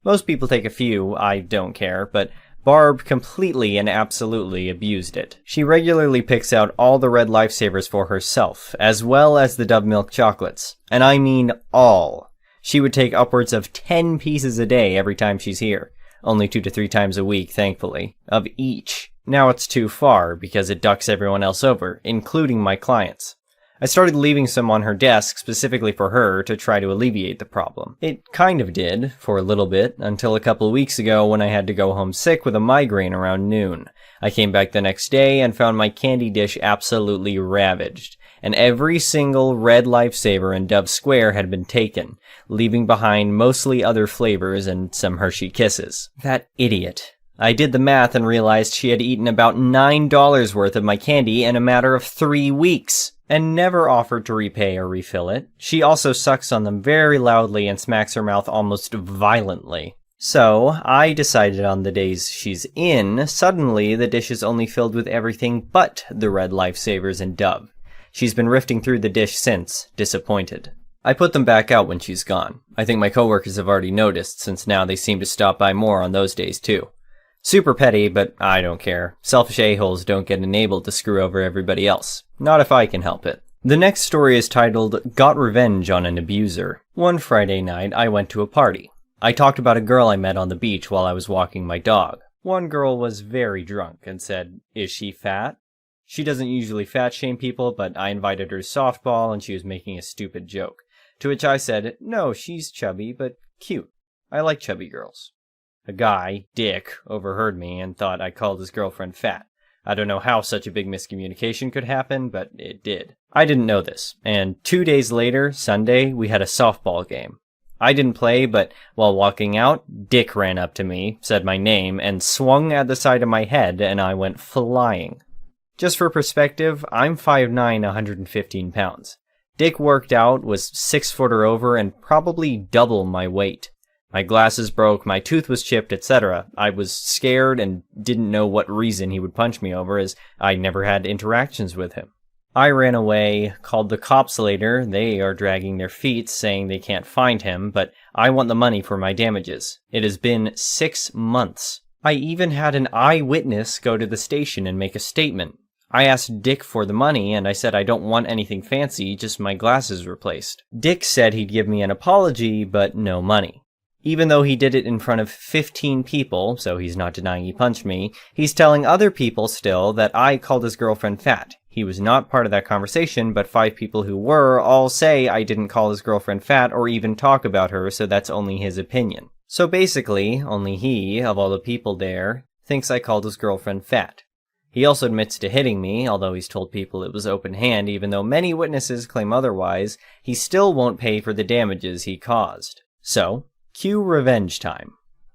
Most people take a few, I don't care, but Barb completely and absolutely abused it. She regularly picks out all the red lifesavers for herself, as well as the Dove milk chocolates. And I mean all. She would take upwards of 10 pieces a day every time she's here. Only 2 to 3 times a week, thankfully, of each. Now it's too far, because it ducks everyone else over, including my clients. I started leaving some on her desk specifically for her to try to alleviate the problem. It kind of did, for a little bit, until a couple of weeks ago when I had to go home sick with a migraine around noon. I came back the next day and found my candy dish absolutely ravaged, and every single red lifesaver in Dove Square had been taken, leaving behind mostly other flavors and some Hershey Kisses. That idiot. I did the math and realized she had eaten about $9 worth of my candy in a matter of 3 weeks. And never offered to repay or refill it. She also sucks on them very loudly and smacks her mouth almost violently. So, I decided on the days she's in, suddenly the dish is only filled with everything but the red lifesavers and Dove. She's been rifting through the dish since, disappointed. I put them back out when she's gone. I think my coworkers have already noticed, since now they seem to stop by more on those days too. Super petty, but I don't care. Selfish a-holes don't get enabled to screw over everybody else. Not if I can help it. The next story is titled, Got Revenge on an Abuser. One Friday night, I went to a party. I talked about a girl I met on the beach while I was walking my dog. One girl was very drunk and said, "Is she fat?" She doesn't usually fat shame people, but I invited her to softball and she was making a stupid joke. To which I said, "No, she's chubby, but cute. I like chubby girls." A guy, Dick, overheard me and thought I called his girlfriend fat. I don't know how such a big miscommunication could happen, but it did. I didn't know this, and 2 days later, Sunday, we had a softball game. I didn't play, but while walking out, Dick ran up to me, said my name, and swung at the side of my head, and I went flying. Just for perspective, I'm 5'9", 115 pounds. Dick worked out, was 6 foot or over, and probably double my weight. My glasses broke, my tooth was chipped, etc. I was scared and didn't know what reason he would punch me over, as I never had interactions with him. I ran away, called the cops later. They are dragging their feet, saying they can't find him, but I want the money for my damages. It has been 6 months. I even had an eyewitness go to the station and make a statement. I asked Dick for the money, and I said I don't want anything fancy, just my glasses replaced. Dick said he'd give me an apology, but no money. Even though he did it in front of 15 people, so he's not denying he punched me, he's telling other people still that I called his girlfriend fat. He was not part of that conversation, but 5 people who were all say I didn't call his girlfriend fat or even talk about her, so that's only his opinion. So basically, only he, of all the people there, thinks I called his girlfriend fat. He also admits to hitting me, although he's told people it was open hand, even though many witnesses claim otherwise. He still won't pay for the damages he caused. So, cue revenge time.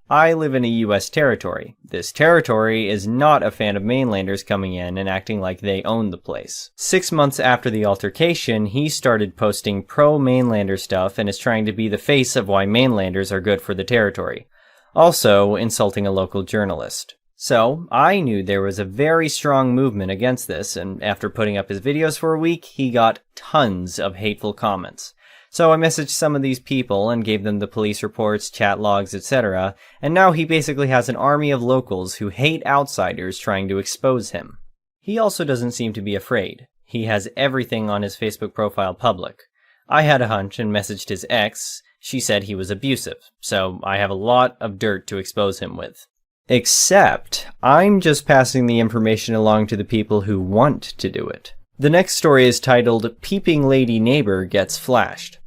I live in a US territory. This territory is not a fan of mainlanders coming in and acting like they own the place. 6 months after the altercation, he started posting pro-mainlander stuff and is trying to be the face of why mainlanders are good for the territory. Also, insulting a local journalist. So, I knew there was a very strong movement against this, and after putting up his videos for a week, he got tons of hateful comments. So I messaged some of these people and gave them the police reports, chat logs, etc., and now he basically has an army of locals who hate outsiders trying to expose him. He also doesn't seem to be afraid. He has everything on his Facebook profile public. I had a hunch and messaged his ex. She said he was abusive, so I have a lot of dirt to expose him with. Except, I'm just passing the information along to the people who want to do it. The next story is titled, Peeping Lady Neighbor Gets Flashed.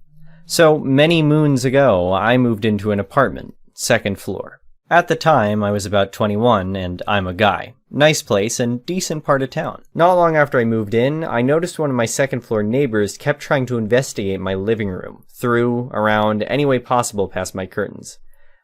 So, many moons ago, I moved into an apartment, 2nd floor. At the time, I was about 21, and I'm a guy. Nice place and decent part of town. Not long after I moved in, I noticed one of my 2nd floor neighbors kept trying to investigate my living room, through, around, any way possible past my curtains.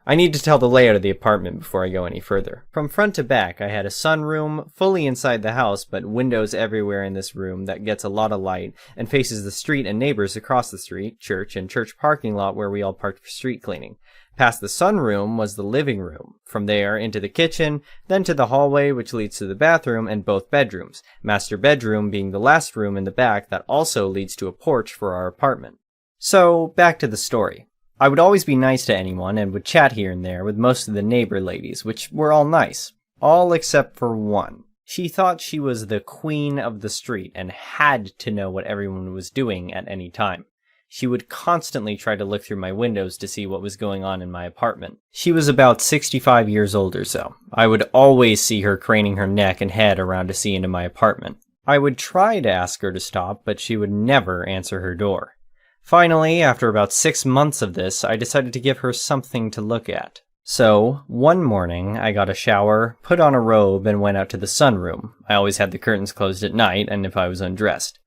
I need to tell the layout of the apartment before I go any further. From front to back, I had a sunroom, fully inside the house, but windows everywhere in this room that gets a lot of light, and faces the street and neighbors across the street, church, and church parking lot where we all parked for street cleaning. Past the sunroom was the living room. From there, into the kitchen, then to the hallway which leads to the bathroom and both bedrooms, master bedroom being the last room in the back that also leads to a porch for our apartment. So, back to the story. I would always be nice to anyone and would chat here and there with most of the neighbor ladies, which were all nice. All except for one. She thought she was the queen of the street and had to know what everyone was doing at any time. She would constantly try to look through my windows to see what was going on in my apartment. She was about 65 years old or so. I would always see her craning her neck and head around to see into my apartment. I would try to ask her to stop, but she would never answer her door. Finally, after about 6 months of this, I decided to give her something to look at. So, one morning, I got a shower, put on a robe, and went out to the sunroom. I always had the curtains closed at night, and if I was undressed.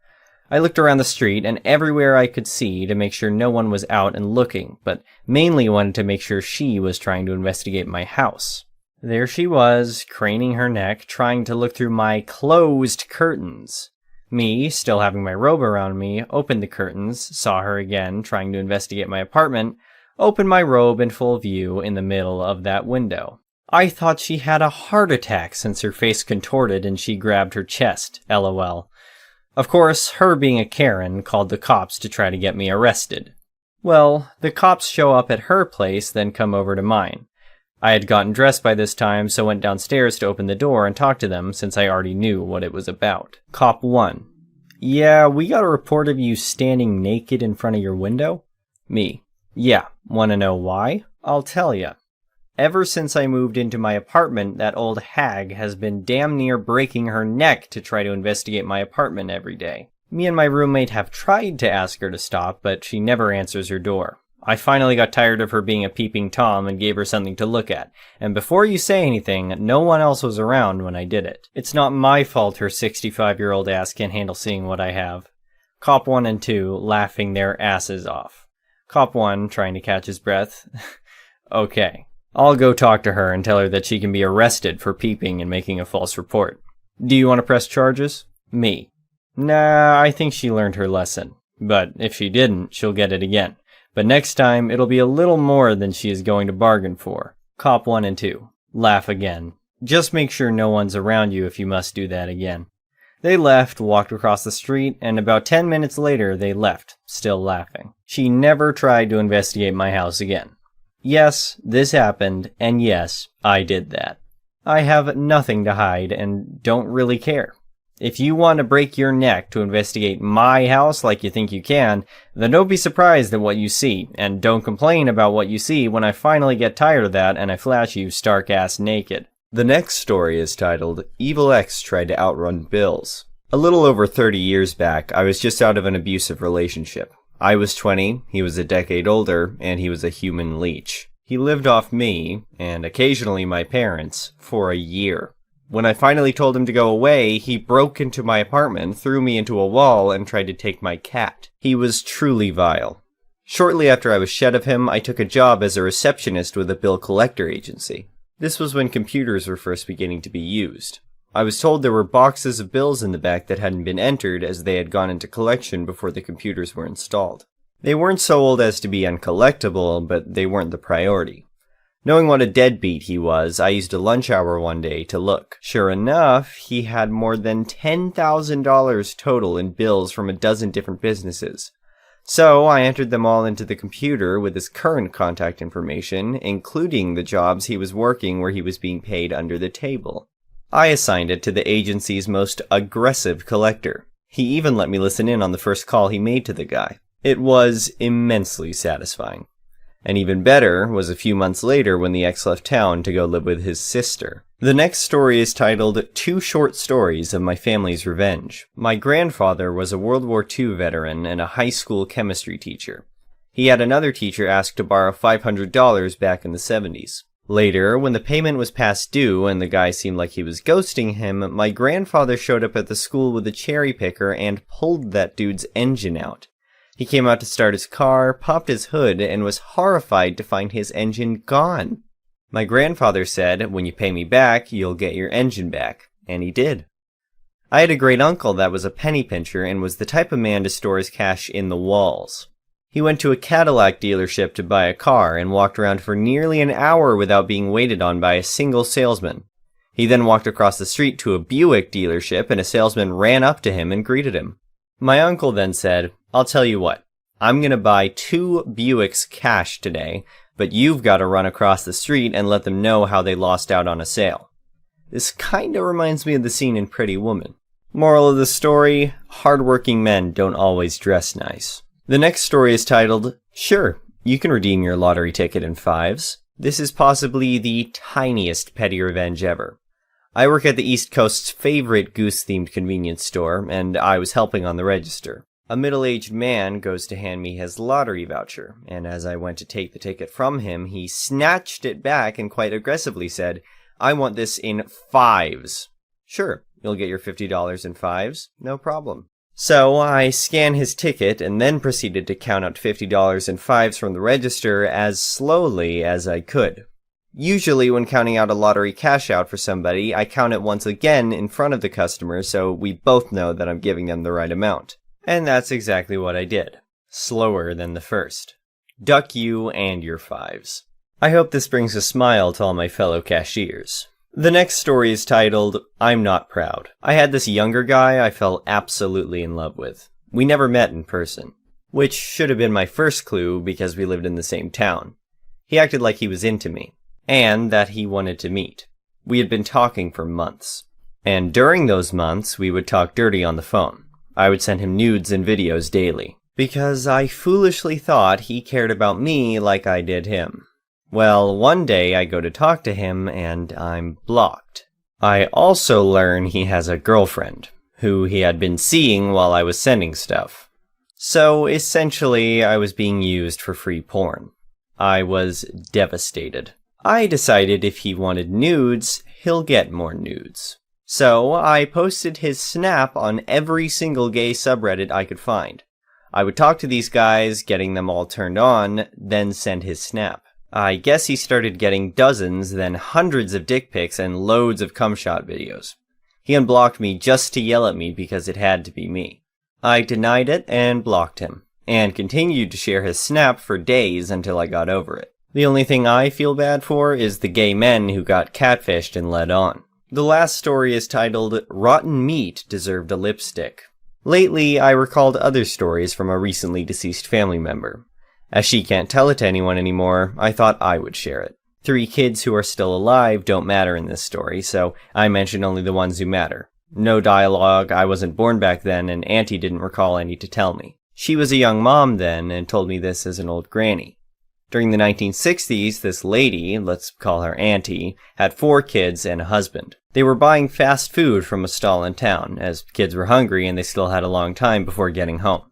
I looked around the street and everywhere I could see to make sure no one was out and looking, but mainly wanted to make sure she was trying to investigate my house. There she was, craning her neck, trying to look through my closed curtains. Me, still having my robe around me, opened the curtains, saw her again, trying to investigate my apartment, opened my robe in full view in the middle of that window. I thought she had a heart attack since her face contorted and she grabbed her chest, lol. Of course, her being a Karen called the cops to try to get me arrested. Well, the cops show up at her place, then come over to mine. I had gotten dressed by this time, so went downstairs to open the door and talk to them since I already knew what it was about. Cop 1. Yeah, we got a report of you standing naked in front of your window? Me. Yeah, wanna know why? I'll tell ya. Ever since I moved into my apartment, that old hag has been damn near breaking her neck to try to investigate my apartment every day. Me and my roommate have tried to ask her to stop, but she never answers her door. I finally got tired of her being a peeping Tom and gave her something to look at. And before you say anything, no one else was around when I did it. It's not my fault her 65-year-old ass can't handle seeing what I have. Cop 1 and 2 laughing their asses off. Cop 1 trying to catch his breath. Okay. I'll go talk to her and tell her that she can be arrested for peeping and making a false report. Do you want to press charges? Me. Nah, I think she learned her lesson. But if she didn't, she'll get it again. But next time, it'll be a little more than she is going to bargain for. Cop 1 and 2. Laugh again. Just make sure no one's around you if you must do that again. They left, walked across the street, and about 10 minutes later they left, still laughing. She never tried to investigate my house again. Yes, this happened, and yes, I did that. I have nothing to hide and don't really care. If you want to break your neck to investigate my house like you think you can, then don't be surprised at what you see, and don't complain about what you see when I finally get tired of that and I flash you stark-ass naked. The next story is titled, Evil Ex Tried to Outrun Bills. A little over 30 years back, I was just out of an abusive relationship. I was 20, he was a decade older, and he was a human leech. He lived off me, and occasionally my parents, for a year. When I finally told him to go away, he broke into my apartment, threw me into a wall, and tried to take my cat. He was truly vile. Shortly after I was shed of him, I took a job as a receptionist with a bill collector agency. This was when computers were first beginning to be used. I was told there were boxes of bills in the back that hadn't been entered as they had gone into collection before the computers were installed. They weren't so old as to be uncollectible, but they weren't the priority. Knowing what a deadbeat he was, I used a lunch hour one day to look. Sure enough, he had more than $10,000 total in bills from a dozen different businesses. So I entered them all into the computer with his current contact information, including the jobs he was working where he was being paid under the table. I assigned it to the agency's most aggressive collector. He even let me listen in on the first call he made to the guy. It was immensely satisfying. And even better was a few months later when the ex left town to go live with his sister. The next story is titled, 2 Short Stories of My Family's Revenge. My grandfather was a World War II veteran and a high school chemistry teacher. He had another teacher ask to borrow $500 back in the 70s. Later, when the payment was past due and the guy seemed like he was ghosting him, my grandfather showed up at the school with a cherry picker and pulled that dude's engine out. He came out to start his car, popped his hood, and was horrified to find his engine gone. My grandfather said, when you pay me back, you'll get your engine back. And he did. I had a great uncle that was a penny pincher and was the type of man to store his cash in the walls. He went to a Cadillac dealership to buy a car and walked around for nearly an hour without being waited on by a single salesman. He then walked across the street to a Buick dealership and a salesman ran up to him and greeted him. My uncle then said, I'll tell you what, I'm gonna buy 2 Buicks cash today, but you've gotta run across the street and let them know how they lost out on a sale. This kinda reminds me of the scene in Pretty Woman. Moral of the story, hardworking men don't always dress nice. The next story is titled, Sure, you can redeem your lottery ticket in 5s. This is possibly the tiniest petty revenge ever. I work at the East Coast's favorite goose-themed convenience store, and I was helping on the register. A middle-aged man goes to hand me his lottery voucher, and as I went to take the ticket from him, he snatched it back and quite aggressively said, I want this in 5s. Sure, you'll get your $50 in 5s, no problem. So I scan his ticket and then proceeded to count out $50 in 5s from the register as slowly as I could. Usually when counting out a lottery cash out for somebody, I count it once again in front of the customer so we both know that I'm giving them the right amount. And that's exactly what I did. Slower than the first. Duck you and your 5s. I hope this brings a smile to all my fellow cashiers. The next story is titled, I'm Not Proud. I had this younger guy I fell absolutely in love with. We never met in person, which should have been my first clue because we lived in the same town. He acted like he was into me, and that he wanted to meet. We had been talking for months. And during those months, we would talk dirty on the phone. I would send him nudes and videos daily, because I foolishly thought he cared about me like I did him. Well, one day I go to talk to him and I'm blocked. I also learn he has a girlfriend, who he had been seeing while I was sending stuff. So essentially, I was being used for free porn. I was devastated. I decided if he wanted nudes, he'll get more nudes. So I posted his snap on every single gay subreddit I could find. I would talk to these guys, getting them all turned on, then send his snap. I guess he started getting dozens, then hundreds of dick pics and loads of cumshot videos. He unblocked me just to yell at me because it had to be me. I denied it and blocked him, and continued to share his snap for days until I got over it. The only thing I feel bad for is the gay men who got catfished and led on. The last story is titled, Rotten Meat Deserved a Lipstick. Lately, I recalled other stories from a recently deceased family member. As she can't tell it to anyone anymore, I thought I would share it. 3 kids who are still alive don't matter in this story, so I mention only the ones who matter. No dialogue, I wasn't born back then, and Auntie didn't recall any to tell me. She was a young mom then, and told me this as an old granny. During the 1960s, this lady, let's call her Auntie, had 4 kids and a husband. They were buying fast food from a stall in town, as kids were hungry and they still had a long time before getting home.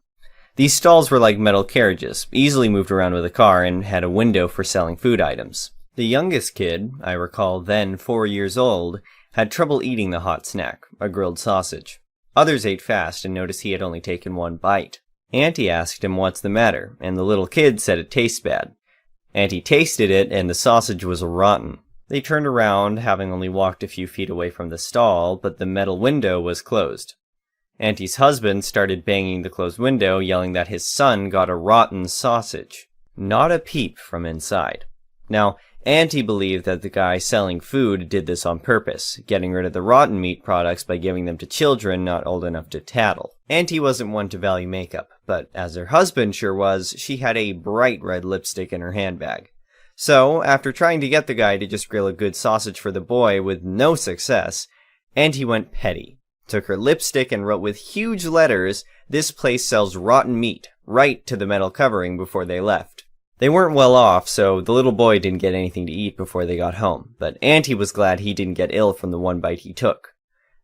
These stalls were like metal carriages, easily moved around with a car, and had a window for selling food items. The youngest kid, I recall then 4 years old, had trouble eating the hot snack, a grilled sausage. Others ate fast and noticed he had only taken 1 bite. Auntie asked him what's the matter, and the little kid said it tastes bad. Auntie tasted it, and the sausage was rotten. They turned around, having only walked a few feet away from the stall, but the metal window was closed. Auntie's husband started banging the closed window, yelling that his son got a rotten sausage. Not a peep from inside. Now, Auntie believed that the guy selling food did this on purpose, getting rid of the rotten meat products by giving them to children not old enough to tattle. Auntie wasn't one to value makeup, but as her husband sure was, she had a bright red lipstick in her handbag. So, after trying to get the guy to just grill a good sausage for the boy with no success, Auntie went petty. Took her lipstick and wrote with huge letters, "This place sells rotten meat," right to the metal covering before they left. They weren't well off, so the little boy didn't get anything to eat before they got home, but Auntie was glad he didn't get ill from the 1 bite he took.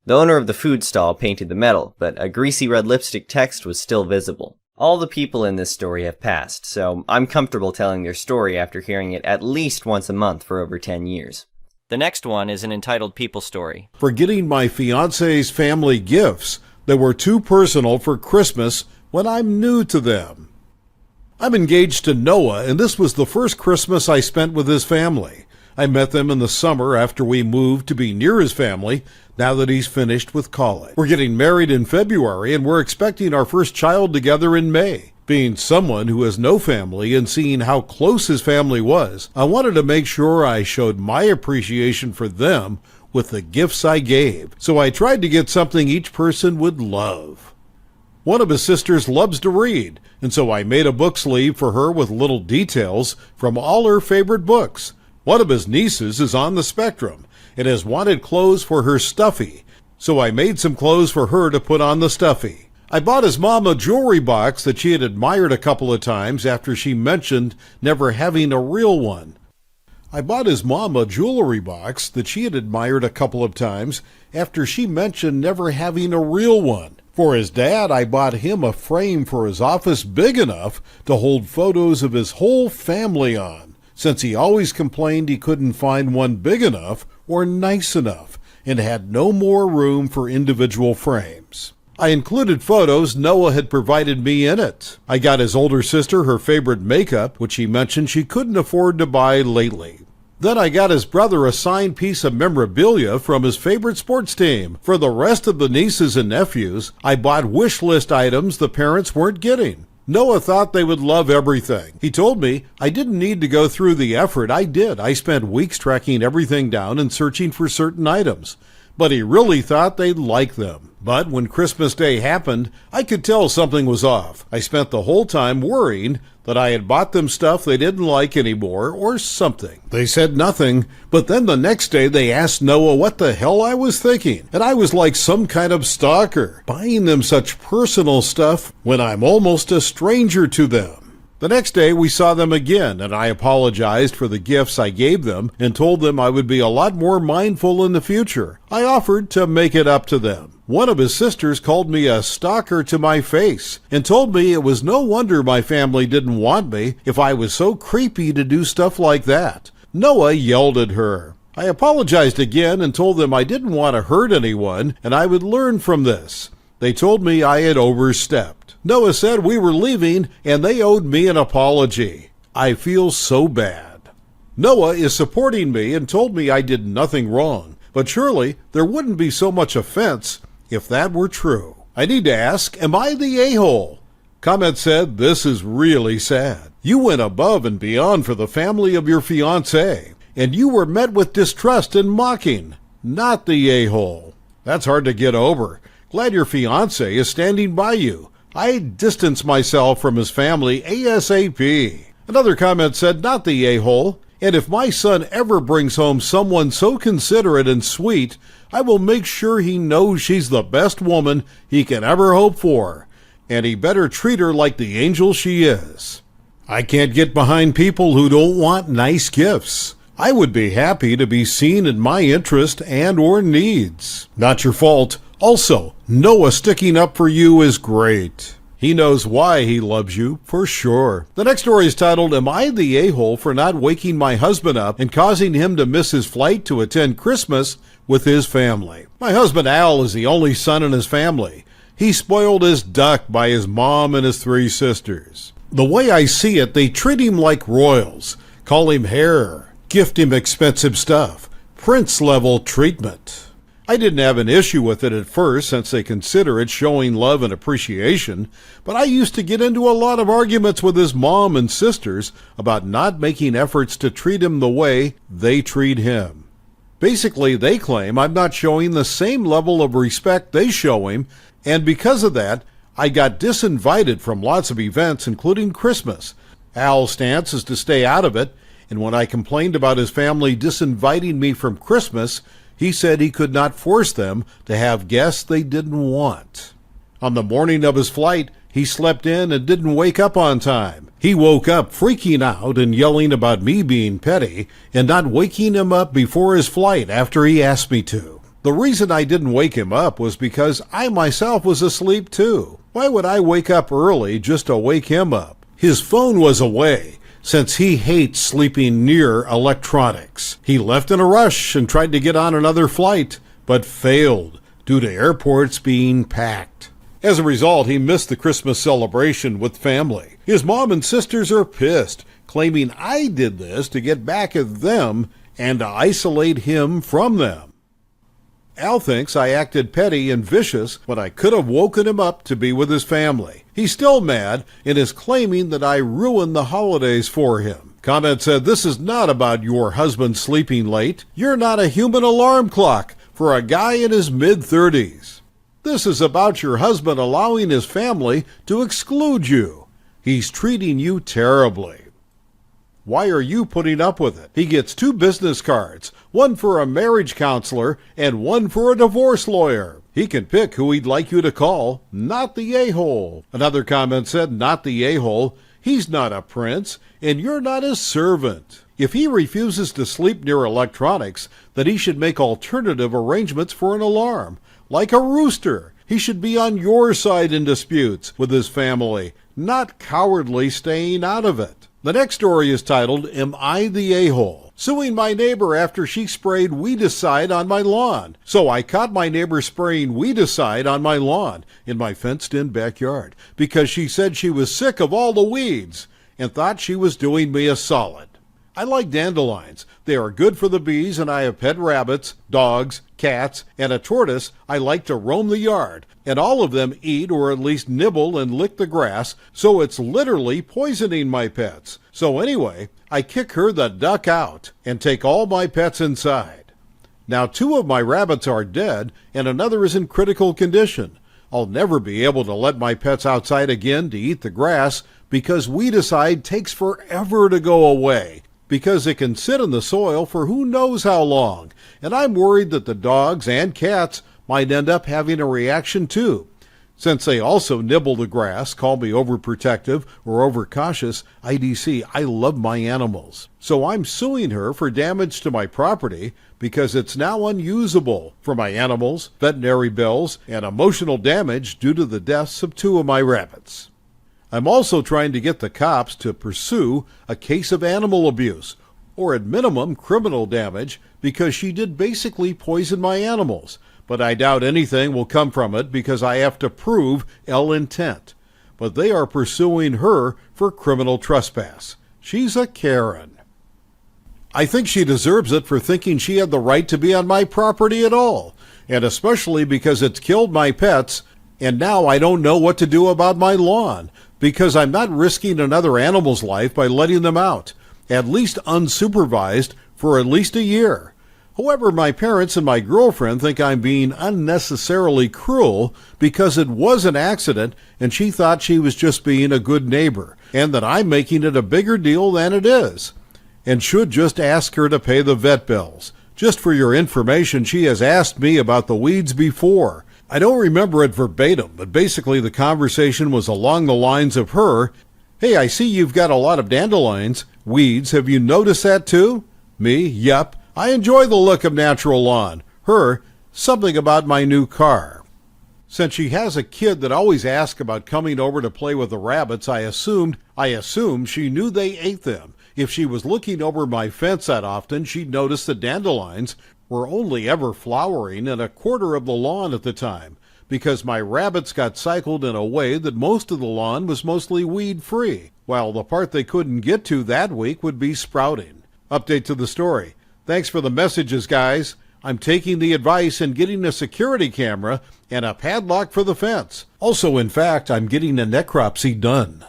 The owner of the food stall painted the metal, but a greasy red lipstick text was still visible. All the people in this story have passed, so I'm comfortable telling their story after hearing it at least once a month for over 10 years. The next one is an entitled People Story. For getting my fiance's family gifts that were too personal for Christmas when I'm new to them. I'm engaged to Noah, and this was the first Christmas I spent with his family. I met them in the summer after we moved to be near his family, now that he's finished with college. We're getting married in February, and we're expecting our first child together in May. Being someone who has no family and seeing how close his family was, I wanted to make sure I showed my appreciation for them with the gifts I gave, so I tried to get something each person would love. One of his sisters loves to read, and so I made a book sleeve for her with little details from all her favorite books. One of his nieces is on the spectrum and has wanted clothes for her stuffy, so I made some clothes for her to put on the stuffy. I bought his mom a jewelry box that she had admired a couple of times after she mentioned never having a real one. For his dad, I bought him a frame for his office big enough to hold photos of his whole family on, since he always complained he couldn't find one big enough or nice enough and had no more room for individual frames. I included photos Noah had provided me in it. I got his older sister her favorite makeup, which he mentioned she couldn't afford to buy lately. Then I got his brother a signed piece of memorabilia from his favorite sports team. For the rest of the nieces and nephews, I bought wish list items the parents weren't getting. Noah thought they would love everything. He told me I didn't need to go through the effort. I did. I spent weeks tracking everything down and searching for certain items. But he really thought they'd like them. But when Christmas Day happened, I could tell something was off. I spent the whole time worrying that I had bought them stuff they didn't like anymore or something. They said nothing, but then the next day they asked Noah what the hell I was thinking, and I was like some kind of stalker, buying them such personal stuff when I'm almost a stranger to them. The next day we saw them again, and I apologized for the gifts I gave them and told them I would be a lot more mindful in the future. I offered to make it up to them. One of his sisters called me a stalker to my face and told me it was no wonder my family didn't want me if I was so creepy to do stuff like that. Noah yelled at her. I apologized again and told them I didn't want to hurt anyone and I would learn from this. They told me I had overstepped. Noah said we were leaving and they owed me an apology. I feel so bad. Noah is supporting me and told me I did nothing wrong, but surely there wouldn't be so much offense if that were true. I need to ask, am I the a-hole? Comment said, this is really sad. You went above and beyond for the family of your fiancé, and you were met with distrust and mocking, not the a-hole. That's hard to get over. Glad your fiancé is standing by you. I distance myself from his family ASAP. Another comment said, not the a-hole. And if my son ever brings home someone so considerate and sweet, I will make sure he knows she's the best woman he can ever hope for, and he better treat her like the angel she is. I can't get behind people who don't want nice gifts. I would be happy to be seen in my interest and or needs. Not your fault. Also, Noah sticking up for you is great. He knows why he loves you, for sure. The next story is titled, Am I the A-hole for not waking my husband up and causing him to miss his flight to attend Christmas with his family? My husband Al is the only son in his family. He's spoiled as duck by his mom and his 3 sisters. The way I see it, they treat him like royals, call him hair, gift him expensive stuff, prince-level treatment. I didn't have an issue with it at first since they consider it showing love and appreciation, but I used to get into a lot of arguments with his mom and sisters about not making efforts to treat him the way they treat him. Basically, they claim I'm not showing the same level of respect they show him, and because of that, I got disinvited from lots of events, including Christmas. Al's stance is to stay out of it, and when I complained about his family disinviting me from Christmas, he said he could not force them to have guests they didn't want. On the morning of his flight, he slept in and didn't wake up on time. He woke up freaking out and yelling about me being petty and not waking him up before his flight after he asked me to. The reason I didn't wake him up was because I myself was asleep too. Why would I wake up early just to wake him up? His phone was away, since he hates sleeping near electronics. He left in a rush and tried to get on another flight, but failed due to airports being packed. As a result, he missed the Christmas celebration with family. His mom and sisters are pissed, claiming I did this to get back at them and to isolate him from them. Al thinks I acted petty and vicious when I could have woken him up to be with his family. He's still mad and is claiming that I ruined the holidays for him. Comment said, This is not about your husband sleeping late. You're not a human alarm clock for a guy in his mid-30s. This is about your husband allowing his family to exclude you. He's treating you terribly. Why are you putting up with it? He gets 2 business cards, one for a marriage counselor and one for a divorce lawyer. He can pick who he'd like you to call, not the a-hole. Another comment said, Not the a-hole. He's not a prince, and you're not his servant. If he refuses to sleep near electronics, then he should make alternative arrangements for an alarm. Like a rooster, he should be on your side in disputes with his family, not cowardly staying out of it. The next story is titled, Am I the A-hole? Suing my neighbor after she sprayed weedicide on my lawn. So I caught my neighbor spraying weedicide on my lawn in my fenced-in backyard because she said she was sick of all the weeds and thought she was doing me a solid. I like dandelions. They are good for the bees, and I have pet rabbits, dogs, cats, and a tortoise I like to roam the yard, and all of them eat or at least nibble and lick the grass, so it's literally poisoning my pets. So anyway, I kick her the duck out and take all my pets inside. Now 2 of my rabbits are dead, and another is in critical condition. I'll never be able to let my pets outside again to eat the grass because weedicide takes forever to go away, because it can sit in the soil for who knows how long, and I'm worried that the dogs and cats might end up having a reaction too. Since they also nibble the grass, call me overprotective or overcautious, IDC, I love my animals. So I'm suing her for damage to my property because it's now unusable for my animals, veterinary bills, and emotional damage due to the deaths of 2 of my rabbits. I'm also trying to get the cops to pursue a case of animal abuse, or at minimum criminal damage, because she did basically poison my animals. But I doubt anything will come from it because I have to prove ill intent. But they are pursuing her for criminal trespass. She's a Karen. I think she deserves it for thinking she had the right to be on my property at all, and especially because it's killed my pets, and now I don't know what to do about my lawn, because I'm not risking another animal's life by letting them out, at least unsupervised, for at least a year. However, my parents and my girlfriend think I'm being unnecessarily cruel because it was an accident and she thought she was just being a good neighbor, and that I'm making it a bigger deal than it is. and should just ask her to pay the vet bills. Just for your information, she has asked me about the weeds before. I don't remember it verbatim, but basically the conversation was along the lines of her, "Hey, I see you've got a lot of dandelions. Weeds, have you noticed that too?" Me, "Yep. I enjoy the look of natural lawn." Her, "Something about my new car." Since she has a kid that always asks about coming over to play with the rabbits, I assumed she knew they ate them. If she was looking over my fence that often, she'd notice the dandelions were only ever flowering in a quarter of the lawn at the time, because my rabbits got cycled in a way that most of the lawn was mostly weed-free, while the part they couldn't get to that week would be sprouting. Update to the story. Thanks for the messages, guys. I'm taking the advice and getting a security camera and a padlock for the fence. Also, in fact, I'm getting a necropsy done.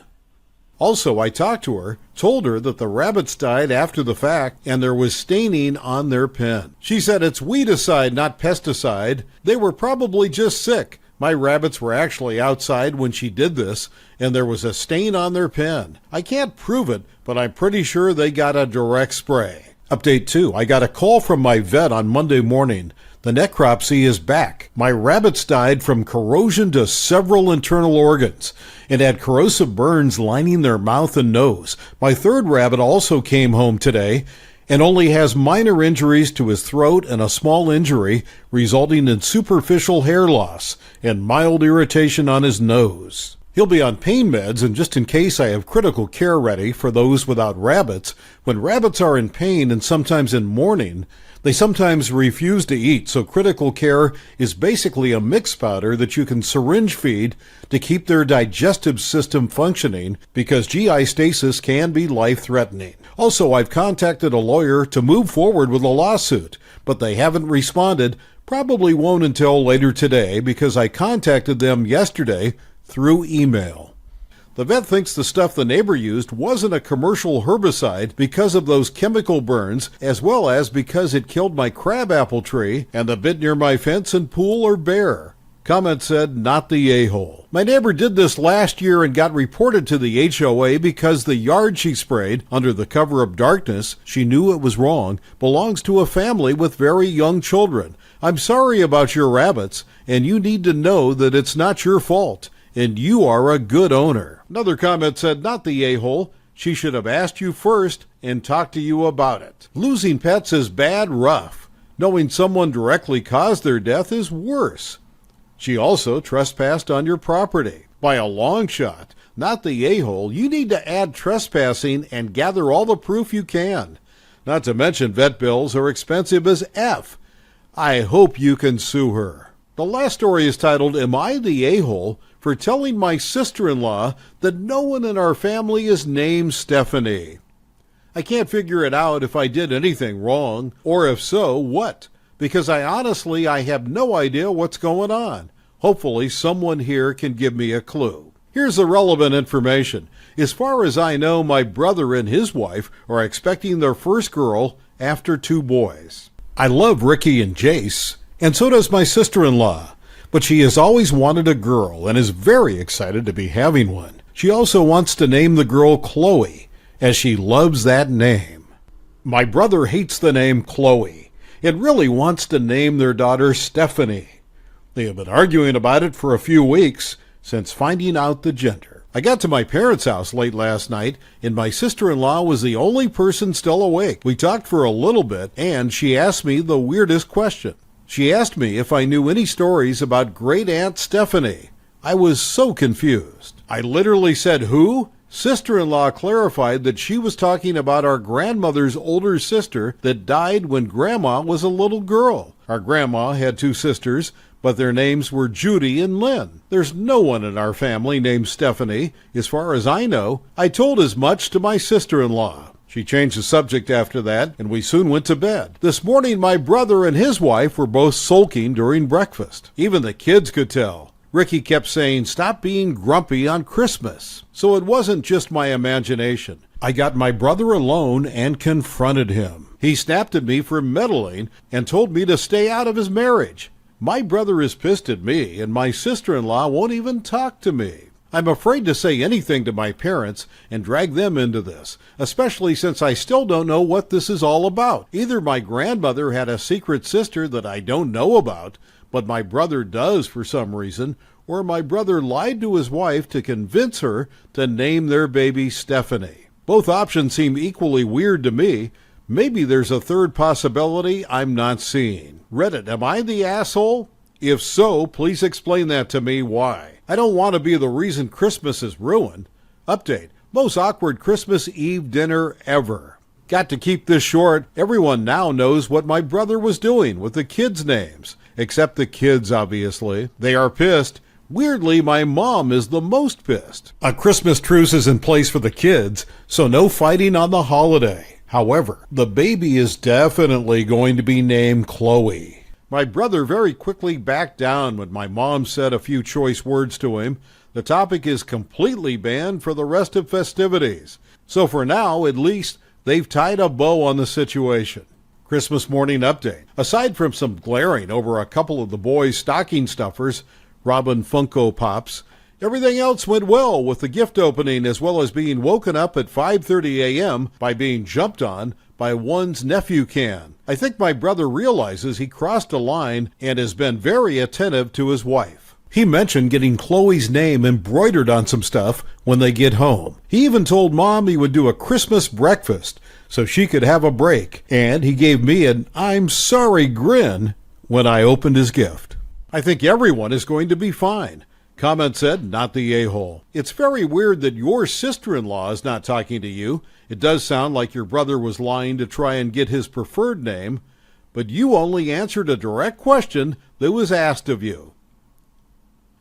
Also, I talked to her, told her that the rabbits died after the fact and there was staining on their pen. She said it's weedicide, not pesticide. They were probably just sick. My rabbits were actually outside when she did this, and there was a stain on their pen. I can't prove it, but I'm pretty sure they got a direct spray. Update 2. I got a call from my vet on Monday morning. The necropsy is back. My rabbits died from corrosion to several internal organs and had corrosive burns lining their mouth and nose. My third rabbit also came home today and only has minor injuries to his throat and a small injury resulting in superficial hair loss and mild irritation on his nose. He'll be on pain meds, and just in case I have critical care ready for those without rabbits, when rabbits are in pain and sometimes in mourning, they sometimes refuse to eat, so critical care is basically a mix powder that you can syringe feed to keep their digestive system functioning, because GI stasis can be life-threatening. Also, I've contacted a lawyer to move forward with a lawsuit, but they haven't responded, probably won't until later today, because I contacted them yesterday through email. The vet thinks the stuff the neighbor used wasn't a commercial herbicide because of those chemical burns, as well as because it killed my crabapple tree and the bit near my fence and pool or bear. Comment said, "Not the a-hole." My neighbor did this last year and got reported to the HOA because the yard she sprayed, under the cover of darkness, she knew it was wrong, belongs to a family with very young children. I'm sorry about your rabbits, and you need to know that it's not your fault, and you are a good owner. Another comment said, "Not the a-hole. She should have asked you first and talked to you about it." Losing pets is bad rough. Knowing someone directly caused their death is worse. She also trespassed on your property. By a long shot. Not the a-hole. You need to add trespassing and gather all the proof you can. Not to mention vet bills are expensive as F. I hope you can sue her. The last story is titled, "Am I the a-hole for telling my sister-in-law that no one in our family is named Stephanie? I can't figure it out if I did anything wrong, or if so, what, because I have no idea what's going on. Hopefully someone here can give me a clue." Here's the relevant information. As far as I know, my brother and his wife are expecting their first girl after 2 boys. I love Ricky and Jace, and so does my sister-in-law, but she has always wanted a girl and is very excited to be having one. She also wants to name the girl Chloe, as she loves that name. My brother hates the name Chloe and really wants to name their daughter Stephanie. They have been arguing about it for a few weeks since finding out the gender. I got to my parents' house late last night, and my sister-in-law was the only person still awake. We talked for a little bit, and she asked me the weirdest question. She asked me if I knew any stories about Great-Aunt Stephanie. I was so confused. I literally said, "Who?" Sister-in-law clarified that she was talking about our grandmother's older sister that died when Grandma was a little girl. Our grandma had 2 sisters, but their names were Judy and Lynn. There's no one in our family named Stephanie, as far as I know. I told as much to my sister-in-law. She changed the subject after that, and we soon went to bed. This morning, my brother and his wife were both sulking during breakfast. Even the kids could tell. Ricky kept saying, "Stop being grumpy on Christmas." So it wasn't just my imagination. I got my brother alone and confronted him. He snapped at me for meddling and told me to stay out of his marriage. My brother is pissed at me, and my sister-in-law won't even talk to me. I'm afraid to say anything to my parents and drag them into this, especially since I still don't know what this is all about. Either my grandmother had a secret sister that I don't know about, but my brother does for some reason, or my brother lied to his wife to convince her to name their baby Stephanie. Both options seem equally weird to me. Maybe there's a third possibility I'm not seeing. Reddit, am I the asshole? If so, please explain that to me why. I don't want to be the reason Christmas is ruined. Update, most awkward Christmas Eve dinner ever. Got to keep this short. Everyone now knows what my brother was doing with the kids' names. Except the kids, obviously. They are pissed. Weirdly, my mom is the most pissed. A Christmas truce is in place for the kids, so no fighting on the holiday. However, the baby is definitely going to be named Chloe. My brother very quickly backed down when my mom said a few choice words to him. The topic is completely banned for the rest of festivities. So for now, at least, they've tied a bow on the situation. Christmas morning update. Aside from some glaring over a couple of the boys' stocking stuffers, Robin Funko Pops, everything else went well with the gift opening as well as being woken up at 5:30 a.m. by being jumped on by one's nephew can. I think my brother realizes he crossed a line and has been very attentive to his wife. He mentioned getting Chloe's name embroidered on some stuff when they get home. He even told Mom he would do a Christmas breakfast so she could have a break, and he gave me an "I'm sorry" grin when I opened his gift. I think everyone is going to be fine. Comment said, not the a-hole. It's very weird that your sister-in-law is not talking to you. It does sound like your brother was lying to try and get his preferred name, but you only answered a direct question that was asked of you.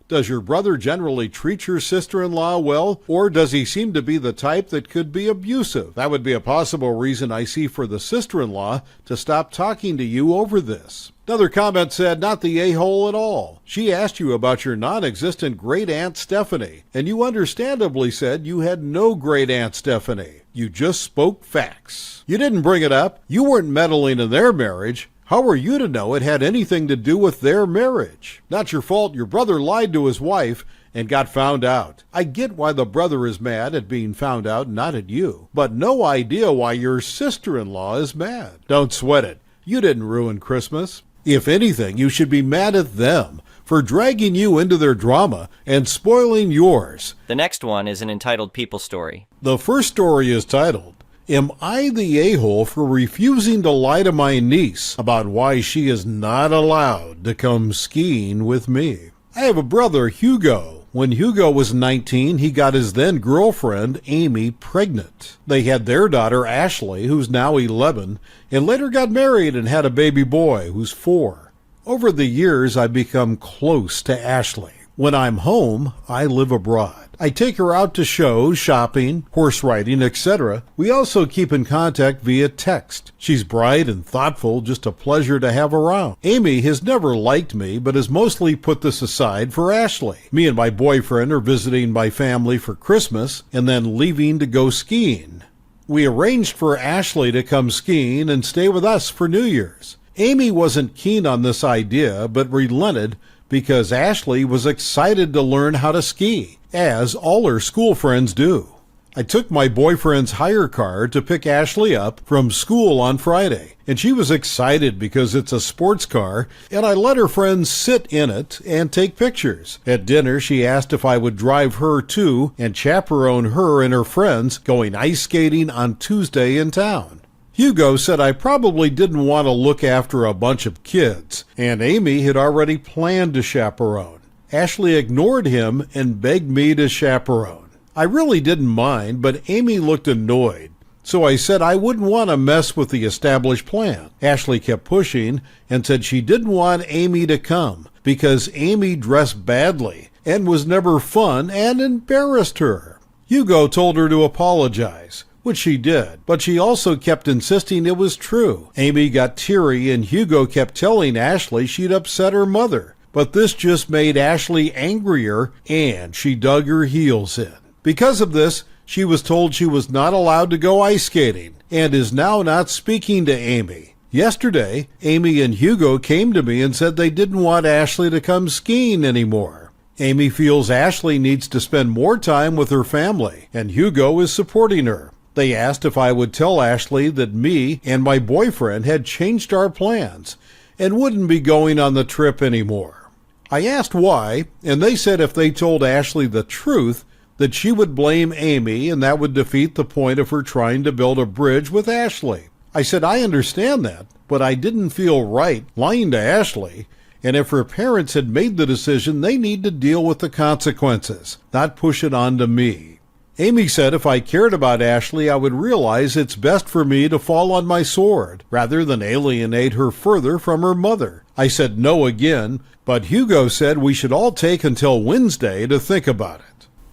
Does your brother generally treat your sister-in-law well, or does he seem to be the type that could be abusive? That would be a possible reason I see for the sister-in-law to stop talking to you over this. Another comment said, not the a-hole at all. She asked you about your non-existent great-aunt Stephanie, and you understandably said you had no great-aunt Stephanie. You just spoke facts. You didn't bring it up. You weren't meddling in their marriage. How were you to know it had anything to do with their marriage? Not your fault. Your brother lied to his wife and got found out. I get why the brother is mad at being found out, not at you, but no idea why your sister-in-law is mad. Don't sweat it. You didn't ruin Christmas. If anything, you should be mad at them for dragging you into their drama and spoiling yours. The next one is an entitled People Story. The first story is titled, Am I the a-hole for refusing to lie to my niece about why she is not allowed to come skiing with me? I have a brother, Hugo. When Hugo was 19, he got his then-girlfriend, Amy, pregnant. They had their daughter, Ashley, who's now 11, and later got married and had a baby boy, who's 4. Over the years, I've become close to Ashley. When I'm home, I live abroad. I take her out to shows, shopping, horse riding, etc. We also keep in contact via text. She's bright and thoughtful, just a pleasure to have around. Amy has never liked me, but has mostly put this aside for Ashley. Me and my boyfriend are visiting my family for Christmas and then leaving to go skiing. We arranged for Ashley to come skiing and stay with us for New Year's. Amy wasn't keen on this idea, but relented because Ashley was excited to learn how to ski, as all her school friends do. I took my boyfriend's hire car to pick Ashley up from school on Friday, and she was excited because it's a sports car, and I let her friends sit in it and take pictures. At dinner, she asked if I would drive her too and chaperone her and her friends going ice skating on Tuesday in town. Hugo said I probably didn't want to look after a bunch of kids, and Amy had already planned to chaperone. Ashley ignored him and begged me to chaperone. I really didn't mind, but Amy looked annoyed, so I said I wouldn't want to mess with the established plan. Ashley kept pushing and said she didn't want Amy to come because Amy dressed badly and was never fun and embarrassed her. Hugo told her to apologize, which she did, but she also kept insisting it was true. Amy got teary and Hugo kept telling Ashley she'd upset her mother, but this just made Ashley angrier and she dug her heels in. Because of this, she was told she was not allowed to go ice skating and is now not speaking to Amy. Yesterday, Amy and Hugo came to me and said they didn't want Ashley to come skiing anymore. Amy feels Ashley needs to spend more time with her family, and Hugo is supporting her. They asked if I would tell Ashley that me and my boyfriend had changed our plans and wouldn't be going on the trip anymore. I asked why, and they said if they told Ashley the truth, that she would blame Amy and that would defeat the point of her trying to build a bridge with Ashley. I said I understand that, but I didn't feel right lying to Ashley, and if her parents had made the decision, they need to deal with the consequences, not push it on to me. Amy said if I cared about Ashley, I would realize it's best for me to fall on my sword, rather than alienate her further from her mother. I said no again, but Hugo said we should all take until Wednesday to think about it.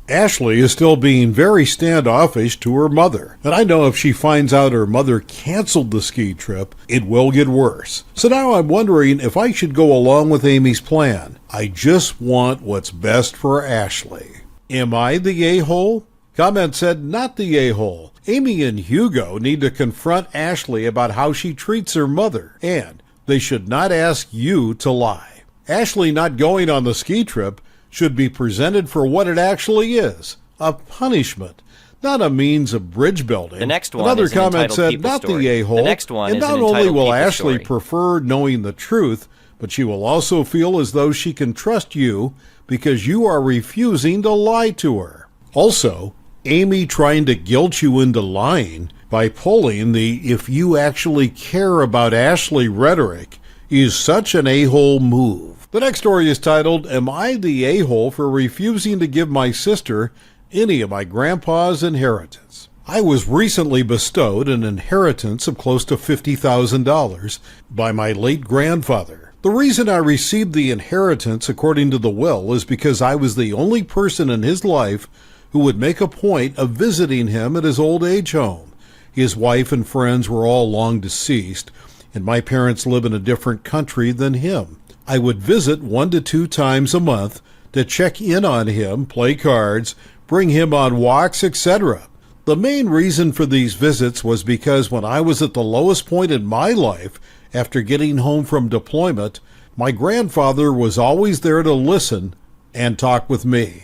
Ashley is still being very standoffish to her mother, and I know if she finds out her mother canceled the ski trip, it will get worse. So now I'm wondering if I should go along with Amy's plan. I just want what's best for Ashley. Am I the a-hole? Comment said, not the a-hole. Amy and Hugo need to confront Ashley about how she treats her mother, and they should not ask you to lie. Ashley not going on the ski trip should be presented for what it actually is, a punishment, not a means of bridge building. The next one Another is an comment entitled said, people not story. the a-hole. The next one and is an not only entitled will people Ashley story. prefer knowing the truth, but she will also feel as though she can trust you because you are refusing to lie to her. Also, Amy trying to guilt you into lying by pulling the "if you actually care about Ashley" rhetoric is such an a-hole move. The next story is titled, Am I the a-hole for refusing to give my sister any of my grandpa's inheritance? I was recently bestowed an inheritance of close to $50,000 by my late grandfather. The reason I received the inheritance according to the will is because I was the only person in his life who would make a point of visiting him at his old age home. His wife and friends were all long deceased, and my parents live in a different country than him. I would visit 1 to 2 times a month to check in on him, play cards, bring him on walks, etc. The main reason for these visits was because when I was at the lowest point in my life after getting home from deployment, my grandfather was always there to listen and talk with me.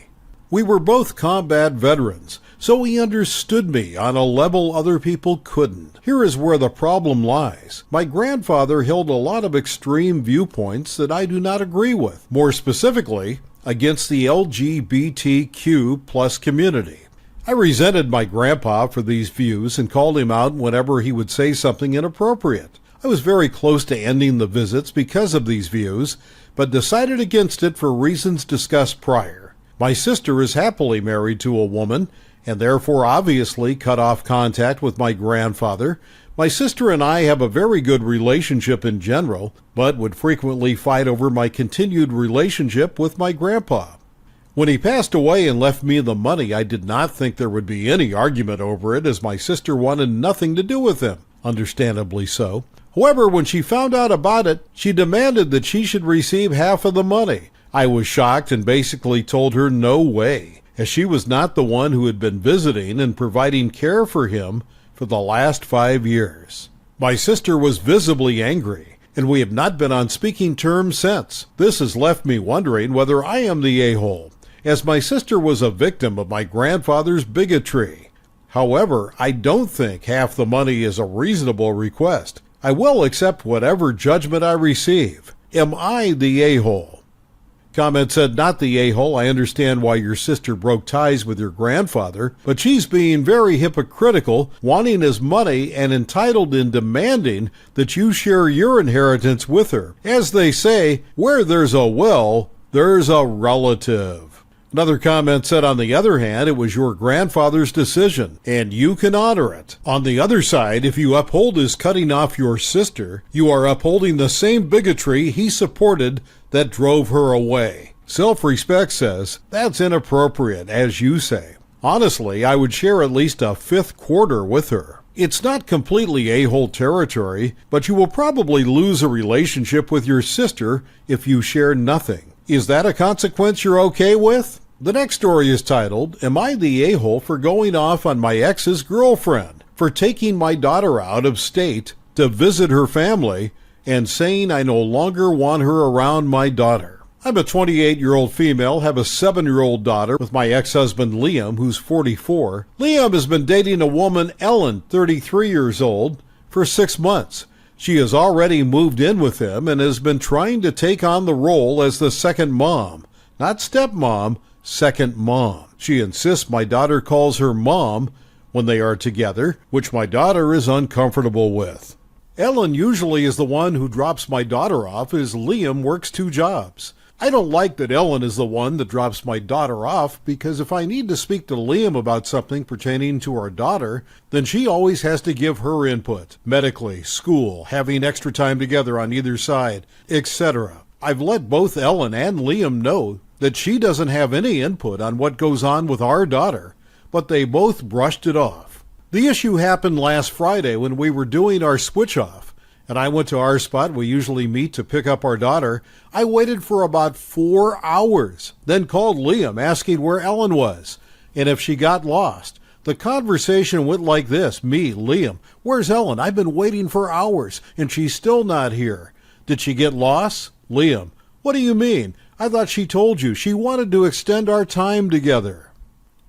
We were both combat veterans, so he understood me on a level other people couldn't. Here is where the problem lies. My grandfather held a lot of extreme viewpoints that I do not agree with, more specifically, against the LGBTQ plus community. I resented my grandpa for these views and called him out whenever he would say something inappropriate. I was very close to ending the visits because of these views, but decided against it for reasons discussed prior. My sister is happily married to a woman, and therefore obviously cut off contact with my grandfather. My sister and I have a very good relationship in general, but would frequently fight over my continued relationship with my grandpa. When he passed away and left me the money, I did not think there would be any argument over it, as my sister wanted nothing to do with him, understandably so. However, when she found out about it, she demanded that she should receive half of the money. I was shocked and basically told her no way, as she was not the one who had been visiting and providing care for him for the last 5 years. My sister was visibly angry, and we have not been on speaking terms since. This has left me wondering whether I am the a-hole, as my sister was a victim of my grandfather's bigotry. However, I don't think half the money is a reasonable request. I will accept whatever judgment I receive. Am I the a-hole? Comment said, not the a-hole. I understand why your sister broke ties with your grandfather, but she's being very hypocritical, wanting his money and entitled in demanding that you share your inheritance with her. As they say, where there's a will, there's a relative. Another comment said, on the other hand, it was your grandfather's decision, and you can honor it. On the other side, if you uphold his cutting off your sister, you are upholding the same bigotry he supported that drove her away. Self-respect says, that's inappropriate, as you say. Honestly, I would share at least a 5th quarter with her. It's not completely a-hole territory, but you will probably lose a relationship with your sister if you share nothing. Is that a consequence you're okay with? The next story is titled, Am I the a-hole for going off on my ex's girlfriend, for taking my daughter out of state to visit her family, and saying I no longer want her around my daughter? I'm a 28-year-old female, have a 7-year-old daughter with my ex-husband Liam, who's 44. Liam has been dating a woman, Ellen, 33 years old, for 6 months. She has already moved in with him and has been trying to take on the role as the second mom. Not stepmom, second mom. She insists my daughter calls her mom when they are together, which my daughter is uncomfortable with. Ellen usually is the one who drops my daughter off, as Liam works 2 jobs. I don't like that Ellen is the one that drops my daughter off, because if I need to speak to Liam about something pertaining to our daughter, then she always has to give her input. Medically, school, having extra time together on either side, etc. I've let both Ellen and Liam know that she doesn't have any input on what goes on with our daughter, but they both brushed it off. The issue happened last Friday when we were doing our switch-off, and I went to our spot we usually meet to pick up our daughter. I waited for about 4 hours, then called Liam asking where Ellen was and if she got lost. The conversation went like this: me, Liam, "Where's Ellen? I've been waiting for hours and she's still not here. Did she get lost?" Liam, "What do you mean? I thought she told you she wanted to extend our time together."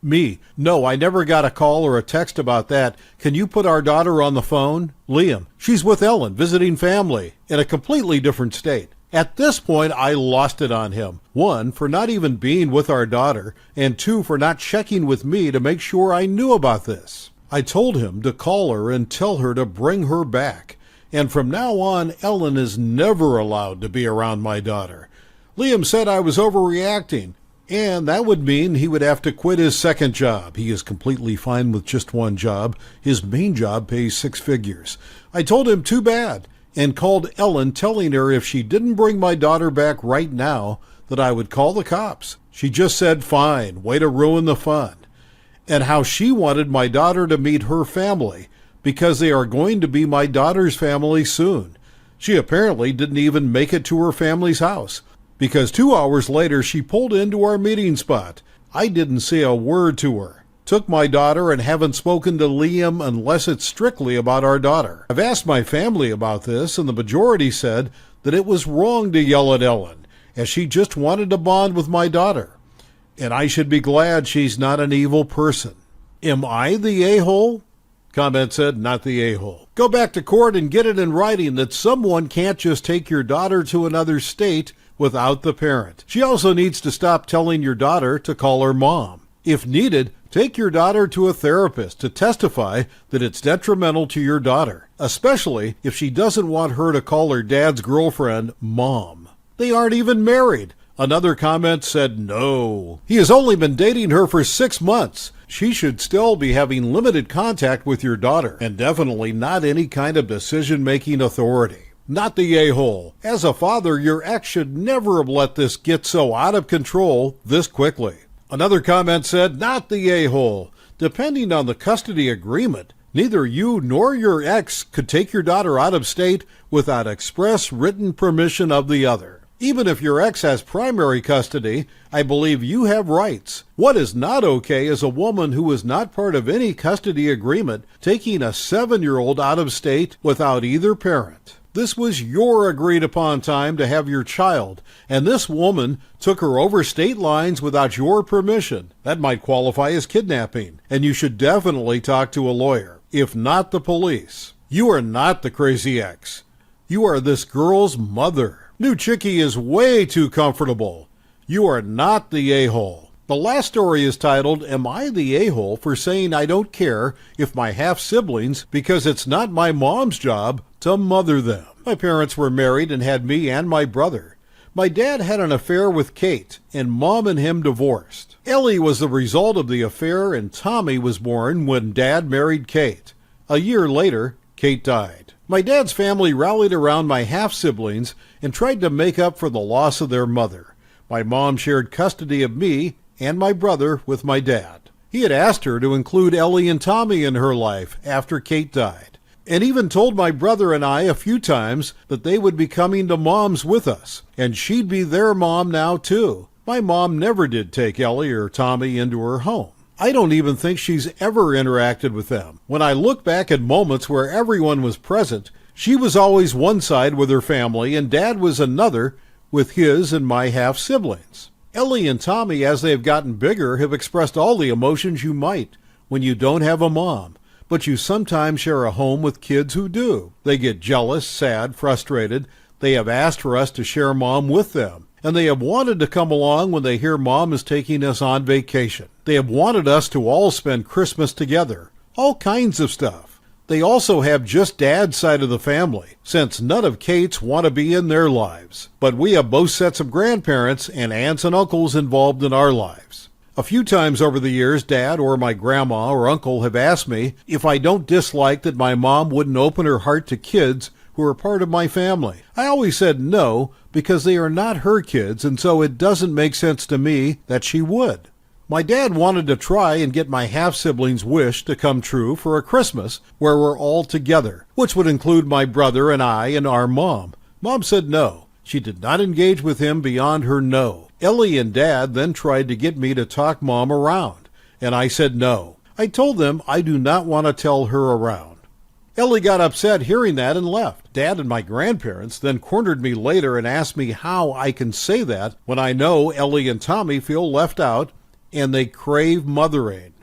Me, "No, I never got a call or a text about that. Can you put our daughter on the phone?" Liam, "She's with Ellen, visiting family, in a completely different state." At this point, I lost it on him. 1, for not even being with our daughter, and 2, for not checking with me to make sure I knew about this. I told him to call her and tell her to bring her back. And from now on, Ellen is never allowed to be around my daughter. Liam said I was overreacting, and that would mean he would have to quit his second job. He is completely fine with just 1 job. His main job pays 6 figures. I told him too bad, and called Ellen, telling her if she didn't bring my daughter back right now, that I would call the cops. She just said, "Fine, way to ruin the fun." And how she wanted my daughter to meet her family, because they are going to be my daughter's family soon. She apparently didn't even make it to her family's house, because 2 hours later she pulled into our meeting spot. I didn't say a word to her. Took my daughter and haven't spoken to Liam unless it's strictly about our daughter. I've asked my family about this, and the majority said that it was wrong to yell at Ellen, as she just wanted to bond with my daughter. And I should be glad she's not an evil person. Am I the a-hole? Comment said, "Not the a-hole." Go back to court and get it in writing that someone can't just take your daughter to another state without the parent. She also needs to stop telling your daughter to call her mom. If needed, take your daughter to a therapist to testify that it's detrimental to your daughter, especially if she doesn't want her to call her dad's girlfriend mom. They aren't even married. Another comment said no. He has only been dating her for 6 months. She should still be having limited contact with your daughter, and definitely not any kind of decision-making authority. Not the a-hole. As a father, your ex should never have let this get so out of control this quickly. Another comment said, "Not the a-hole. Depending on the custody agreement, neither you nor your ex could take your daughter out of state without express written permission of the other. Even if your ex has primary custody, I believe you have rights. What is not okay is a woman who is not part of any custody agreement taking a 7-year-old out of state without either parent. This was your agreed-upon time to have your child, and this woman took her over state lines without your permission. That might qualify as kidnapping, and you should definitely talk to a lawyer, if not the police. You are not the crazy ex. You are this girl's mother. New chickie is way too comfortable. You are not the a-hole. The last story is titled, "Am I the a-hole for saying I don't care if my half-siblings, because it's not my mom's job to mother them?" My parents were married and had me and my brother. My dad had an affair with Kate, and Mom and him divorced. Ellie was the result of the affair, and Tommy was born when Dad married Kate. A year later, Kate died. My dad's family rallied around my half-siblings and tried to make up for the loss of their mother. My mom shared custody of me and my brother with my dad. He had asked her to include Ellie and Tommy in her life after Kate died, and even told my brother and I a few times that they would be coming to Mom's with us, and she'd be their mom now too. My mom never did take Ellie or Tommy into her home. I don't even think she's ever interacted with them. When I look back at moments where everyone was present, she was always one side with her family and Dad was another with his and my half-siblings. Ellie and Tommy, as they have gotten bigger, have expressed all the emotions you might when you don't have a mom, but you sometimes share a home with kids who do. They get jealous, sad, frustrated. They have asked for us to share mom with them, and they have wanted to come along when they hear mom is taking us on vacation. They have wanted us to all spend Christmas together. All kinds of stuff. They also have just Dad's side of the family, since none of Kate's want to be in their lives. But we have both sets of grandparents and aunts and uncles involved in our lives. A few times over the years, Dad or my grandma or uncle have asked me if I don't dislike that my mom wouldn't open her heart to kids who are part of my family. I always said no, because they are not her kids, and so it doesn't make sense to me that she would. My dad wanted to try and get my half-siblings' wish to come true for a Christmas where we're all together, which would include my brother and I and our mom. Mom said no. She did not engage with him beyond her no. Ellie and Dad then tried to get me to talk Mom around, and I said no. I told them I do not want to tell her around. Ellie got upset hearing that and left. Dad and my grandparents then cornered me later and asked me how I can say that when I know Ellie and Tommy feel left out and they crave mothering.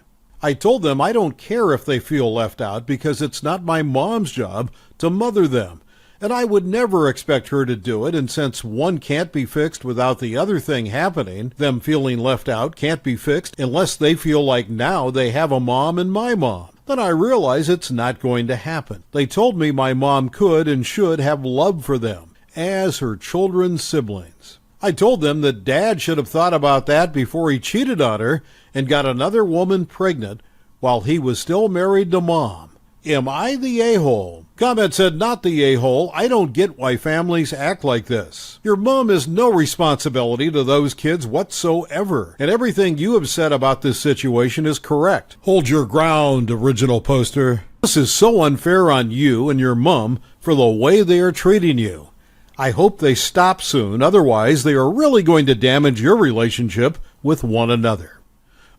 I told them I don't care if they feel left out because it's not my mom's job to mother them, and I would never expect her to do it, and since one can't be fixed without the other thing happening, them feeling left out can't be fixed unless they feel like now they have a mom and my mom. Then I realize it's not going to happen. They told me my mom could and should have love for them as her children's siblings. I told them that Dad should have thought about that before he cheated on her and got another woman pregnant while he was still married to Mom. Am I the a-hole? Comment said, not the a-hole. I don't get why families act like this. Your mom has no responsibility to those kids whatsoever, and everything you have said about this situation is correct. Hold your ground, original poster. This is so unfair on you and your mom for the way they are treating you. I hope they stop soon, otherwise they are really going to damage your relationship with one another.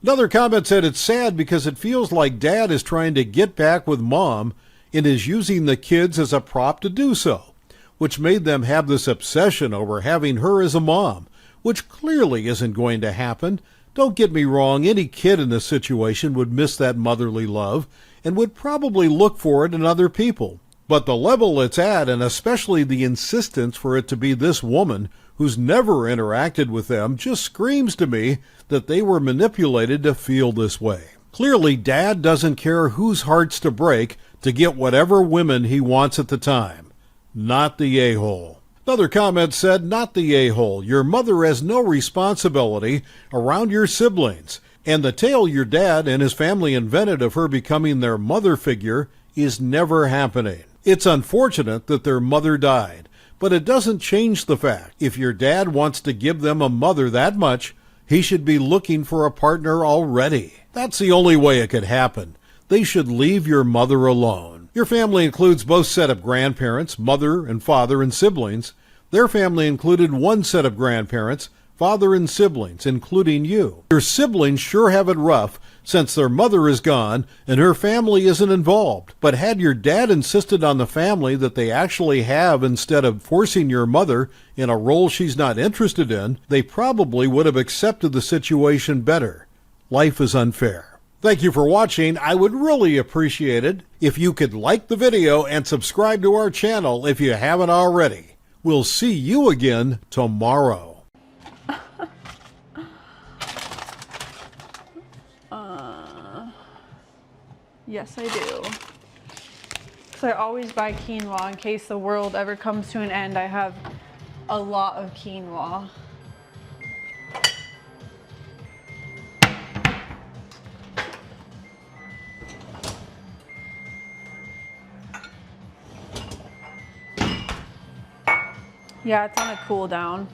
Another comment said it's sad because it feels like Dad is trying to get back with Mom and is using the kids as a prop to do so, which made them have this obsession over having her as a mom, which clearly isn't going to happen. Don't get me wrong, any kid in this situation would miss that motherly love and would probably look for it in other people. But the level it's at, and especially the insistence for it to be this woman who's never interacted with them, just screams to me that they were manipulated to feel this way. Clearly, Dad doesn't care whose hearts to break to get whatever women he wants at the time. Not the a-hole. Another comment said, not the a-hole. Your mother has no responsibility around your siblings, and the tale your dad and his family invented of her becoming their mother figure is never happening. It's unfortunate that their mother died, but it doesn't change the fact. If your dad wants to give them a mother that much, he should be looking for a partner already. That's the only way it could happen. They should leave your mother alone. Your family includes both set of grandparents, mother and father and siblings. Their family included one set of grandparents, father and siblings, including you. Your siblings sure have it rough since their mother is gone and her family isn't involved. But had your dad insisted on the family that they actually have instead of forcing your mother in a role she's not interested in, they probably would have accepted the situation better. Life is unfair. Thank you for watching. I would really appreciate it if you could like the video and subscribe to our channel if you haven't already. We'll see you again tomorrow. Yes, I do. So I always buy quinoa in case the world ever comes to an end. I have a lot of quinoa. Yeah, it's on a cool down.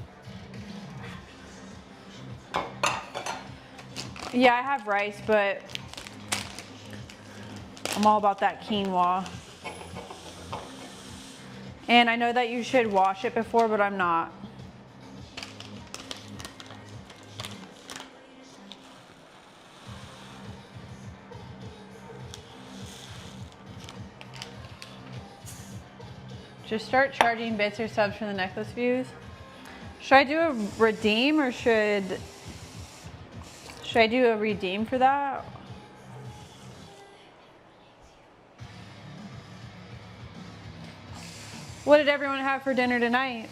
Yeah, I have rice, but I'm all about that quinoa. And I know that you should wash it before, but I'm not. Just start charging bits or subs for the necklace views. Should I do a redeem or should I do a redeem for that? What did everyone have for dinner tonight?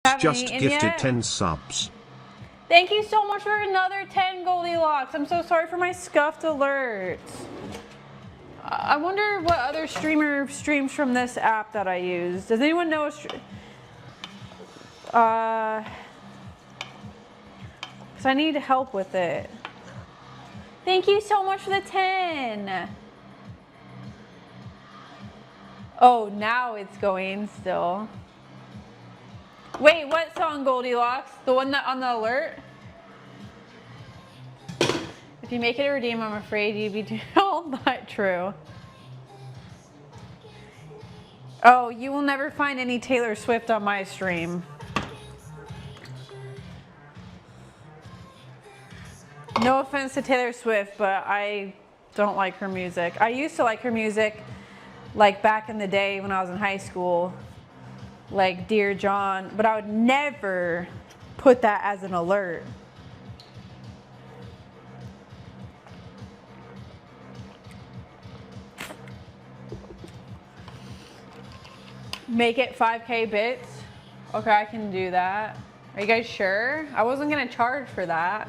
Have Just any in gifted yet? 10 subs. Thank you so much for another 10 Goldilocks. I'm so sorry for my scuffed alerts. I wonder what other streamer streams from this app that I use. Does anyone know? Because I need help with it. Thank you so much for the 10. Oh, now it's going still. Wait, what song, Goldilocks? The one that on the alert? If you make it a redeem, I'm afraid you'd be doing all that true. Oh, you will never find any Taylor Swift on my stream. No offense to Taylor Swift, but I don't like her music. I used to like her music like back in the day when I was in high school. Like Dear John, but I would never put that as an alert. Make it 5K bits. Okay, I can do that. Are you guys sure? I wasn't gonna charge for that.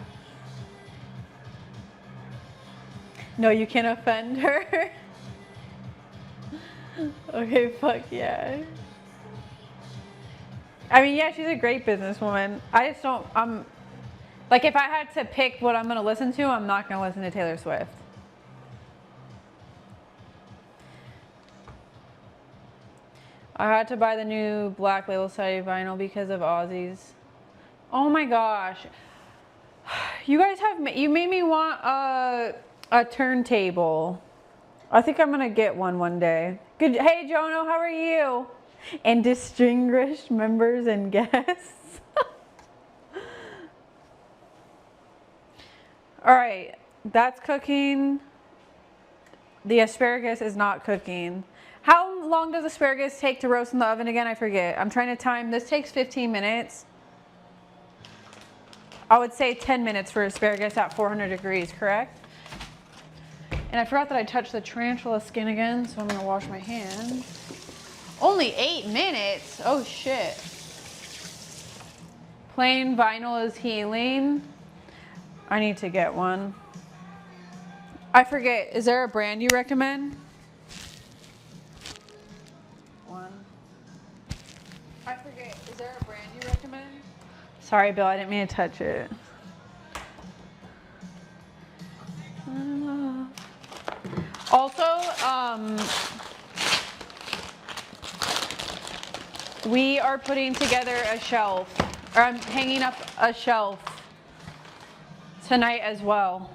No, you can't offend her. Okay, fuck yeah. I mean, yeah, she's a great businesswoman. I just don't, like if I had to pick what I'm gonna listen to, I'm not gonna listen to Taylor Swift. I had to buy the new Black Label Society vinyl because of Ozzy's. Oh my gosh. You guys you made me want a turntable. I think I'm gonna get one day. Good. Hey Jono, how are you? And distinguished members and guests. All right, that's cooking. The asparagus is not cooking. How long does asparagus take to roast in the oven again? I forget. I'm trying to time. This takes 15 minutes. I would say 10 minutes for asparagus at 400 degrees, correct? And I forgot that I touched the tarantula skin again, so I'm gonna wash my hands. Only 8 minutes? Oh shit. Plain vinyl is healing. I need to get one. I forget, is there a brand you recommend? One. I forget, is there a brand you recommend? Sorry, Bill, I didn't mean to touch it. Also, we are putting together a shelf, or I'm hanging up a shelf tonight as well.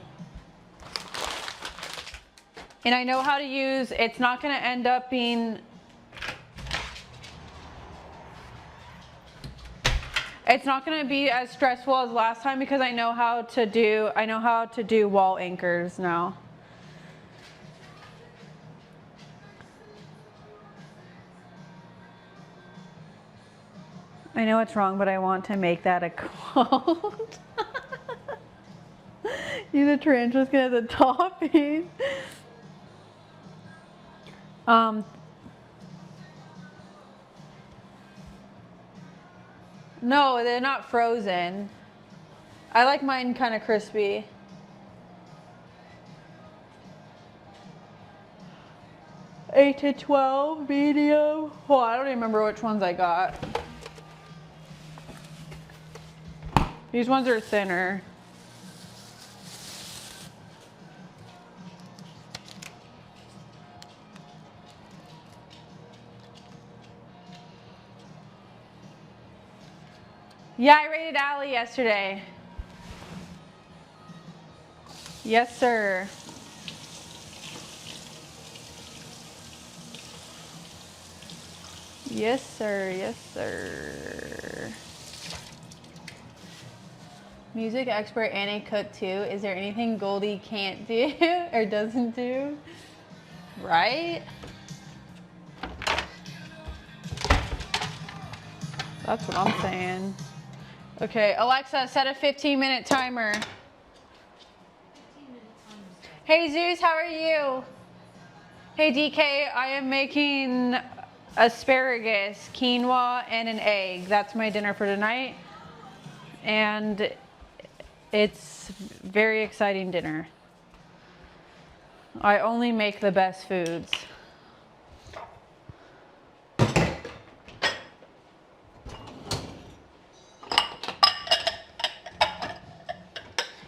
And I know how to use, it's not gonna end up being, it's not gonna be as stressful as last time because I know how to do wall anchors now. I know it's wrong, but I want to make that a quote. Use a tarantula skin as a topping. No, they're not frozen. I like mine kind of crispy. Eight to 12 medium. Oh, I don't even remember which ones I got. These ones are thinner. Yeah, I rated Allie yesterday. Yes, sir. Yes, sir. Yes, sir. Music expert and a cook too. Is there anything Goldie can't do or doesn't do? Right? That's what I'm saying. Okay, Alexa, set a 15-minute timer. Hey Zeus, how are you? Hey DK, I am making asparagus, quinoa, and an egg. That's my dinner for tonight. And it's very exciting dinner. I only make the best foods.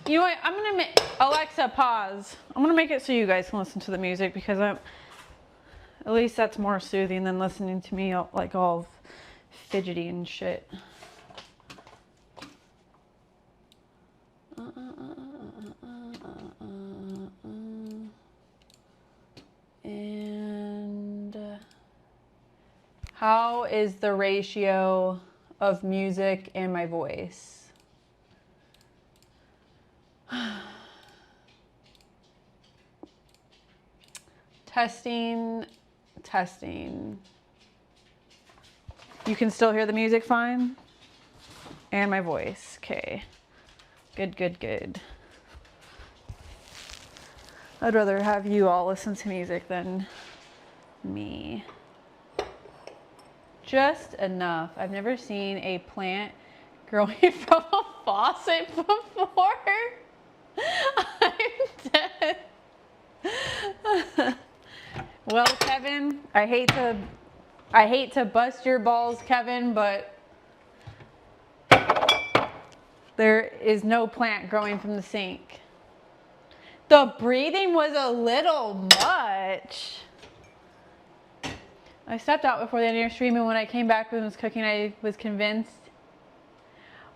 You know what? I'm gonna make Alexa pause. I'm gonna make it so you guys can listen to the music because at least that's more soothing than listening to me like all fidgety and shit. And how is the ratio of music and my voice? Testing, testing. You can still hear the music fine? And my voice. Okay. Good, good, good. I'd rather have you all listen to music than me. Just enough. I've never seen a plant growing from a faucet before. I'm dead. Well, Kevin, I hate to bust your balls, Kevin, but there is no plant growing from the sink. The breathing was a little much. I stepped out before the end of your stream, and when I came back and was cooking, I was convinced.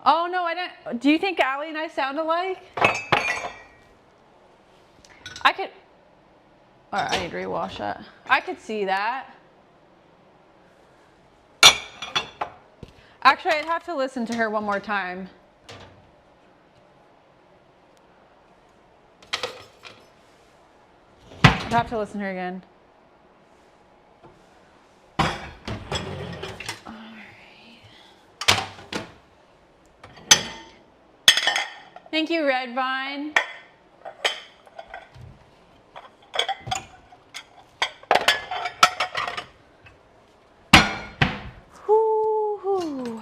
Oh no, I didn't. Do you think Allie and I sound alike? I could. All right, I need to rewash that. I could see that. Actually, I'd have to listen to her one more time. I'd have to listen to her again. All right. Thank you, Red Vine. Woo-hoo.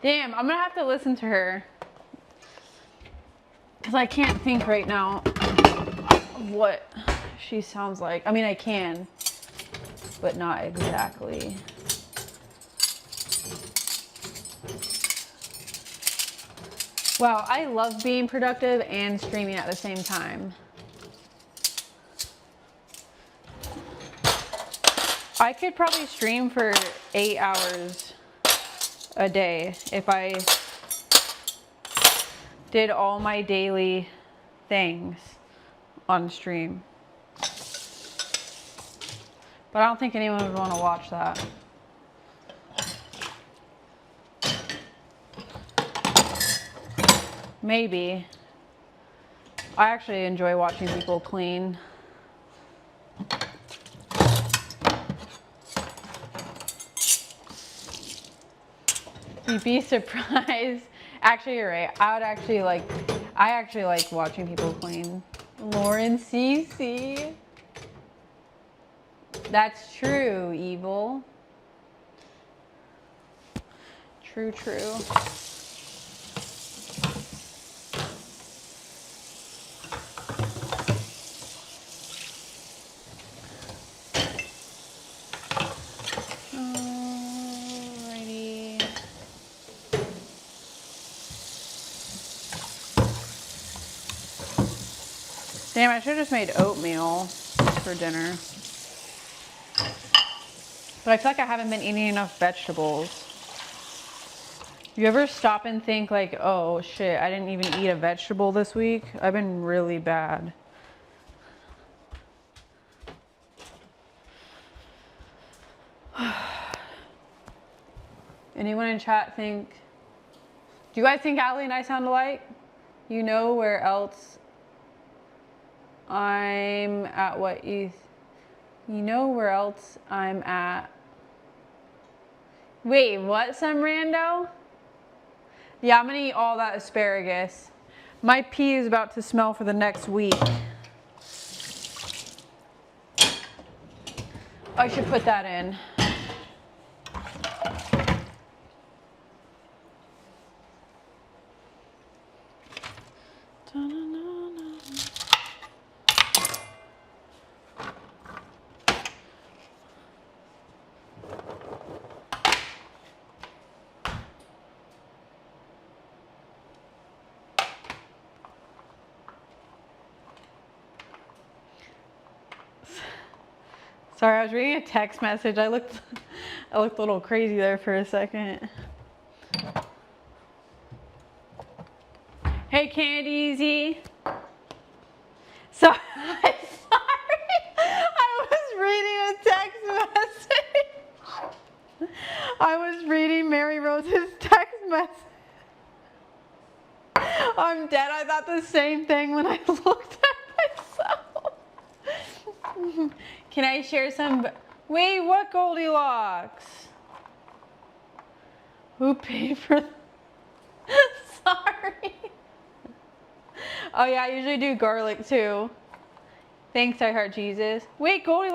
Damn, I'm gonna have to listen to her. Because I can't think right now of what she sounds like. I mean, I can, but not exactly. Wow, I love being productive and streaming at the same time. I could probably stream for 8 hours a day if I did all my daily things on stream. But I don't think anyone would want to watch that. Maybe. I actually enjoy watching people clean. You'd be surprised. Actually, you're right. I actually like watching people clean. Lauren CC. That's true, Evil. True, true. Alrighty. Damn, I should have just made oatmeal for dinner. But I feel like I haven't been eating enough vegetables. You ever stop and think like, oh shit, I didn't even eat a vegetable this week? I've been really bad. Anyone in chat think, do you guys think Allie and I sound alike? You know where else I'm at what you know where else I'm at. Wait, what, some rando? Yeah, I'm gonna eat all that asparagus. My pee is about to smell for the next week. I should put that in. Sorry, I was reading a text message. I looked a little crazy there for a second. Hey, Candy. Sorry, I was reading a text message. I was reading Mary Rose's text message. I'm dead. I thought the same thing when I looked at myself. Can I share some? Wait, what Goldilocks? Who paid for? Sorry. Oh yeah, I usually do garlic too. Thanks, I Heart Jesus. Wait, Goldilocks.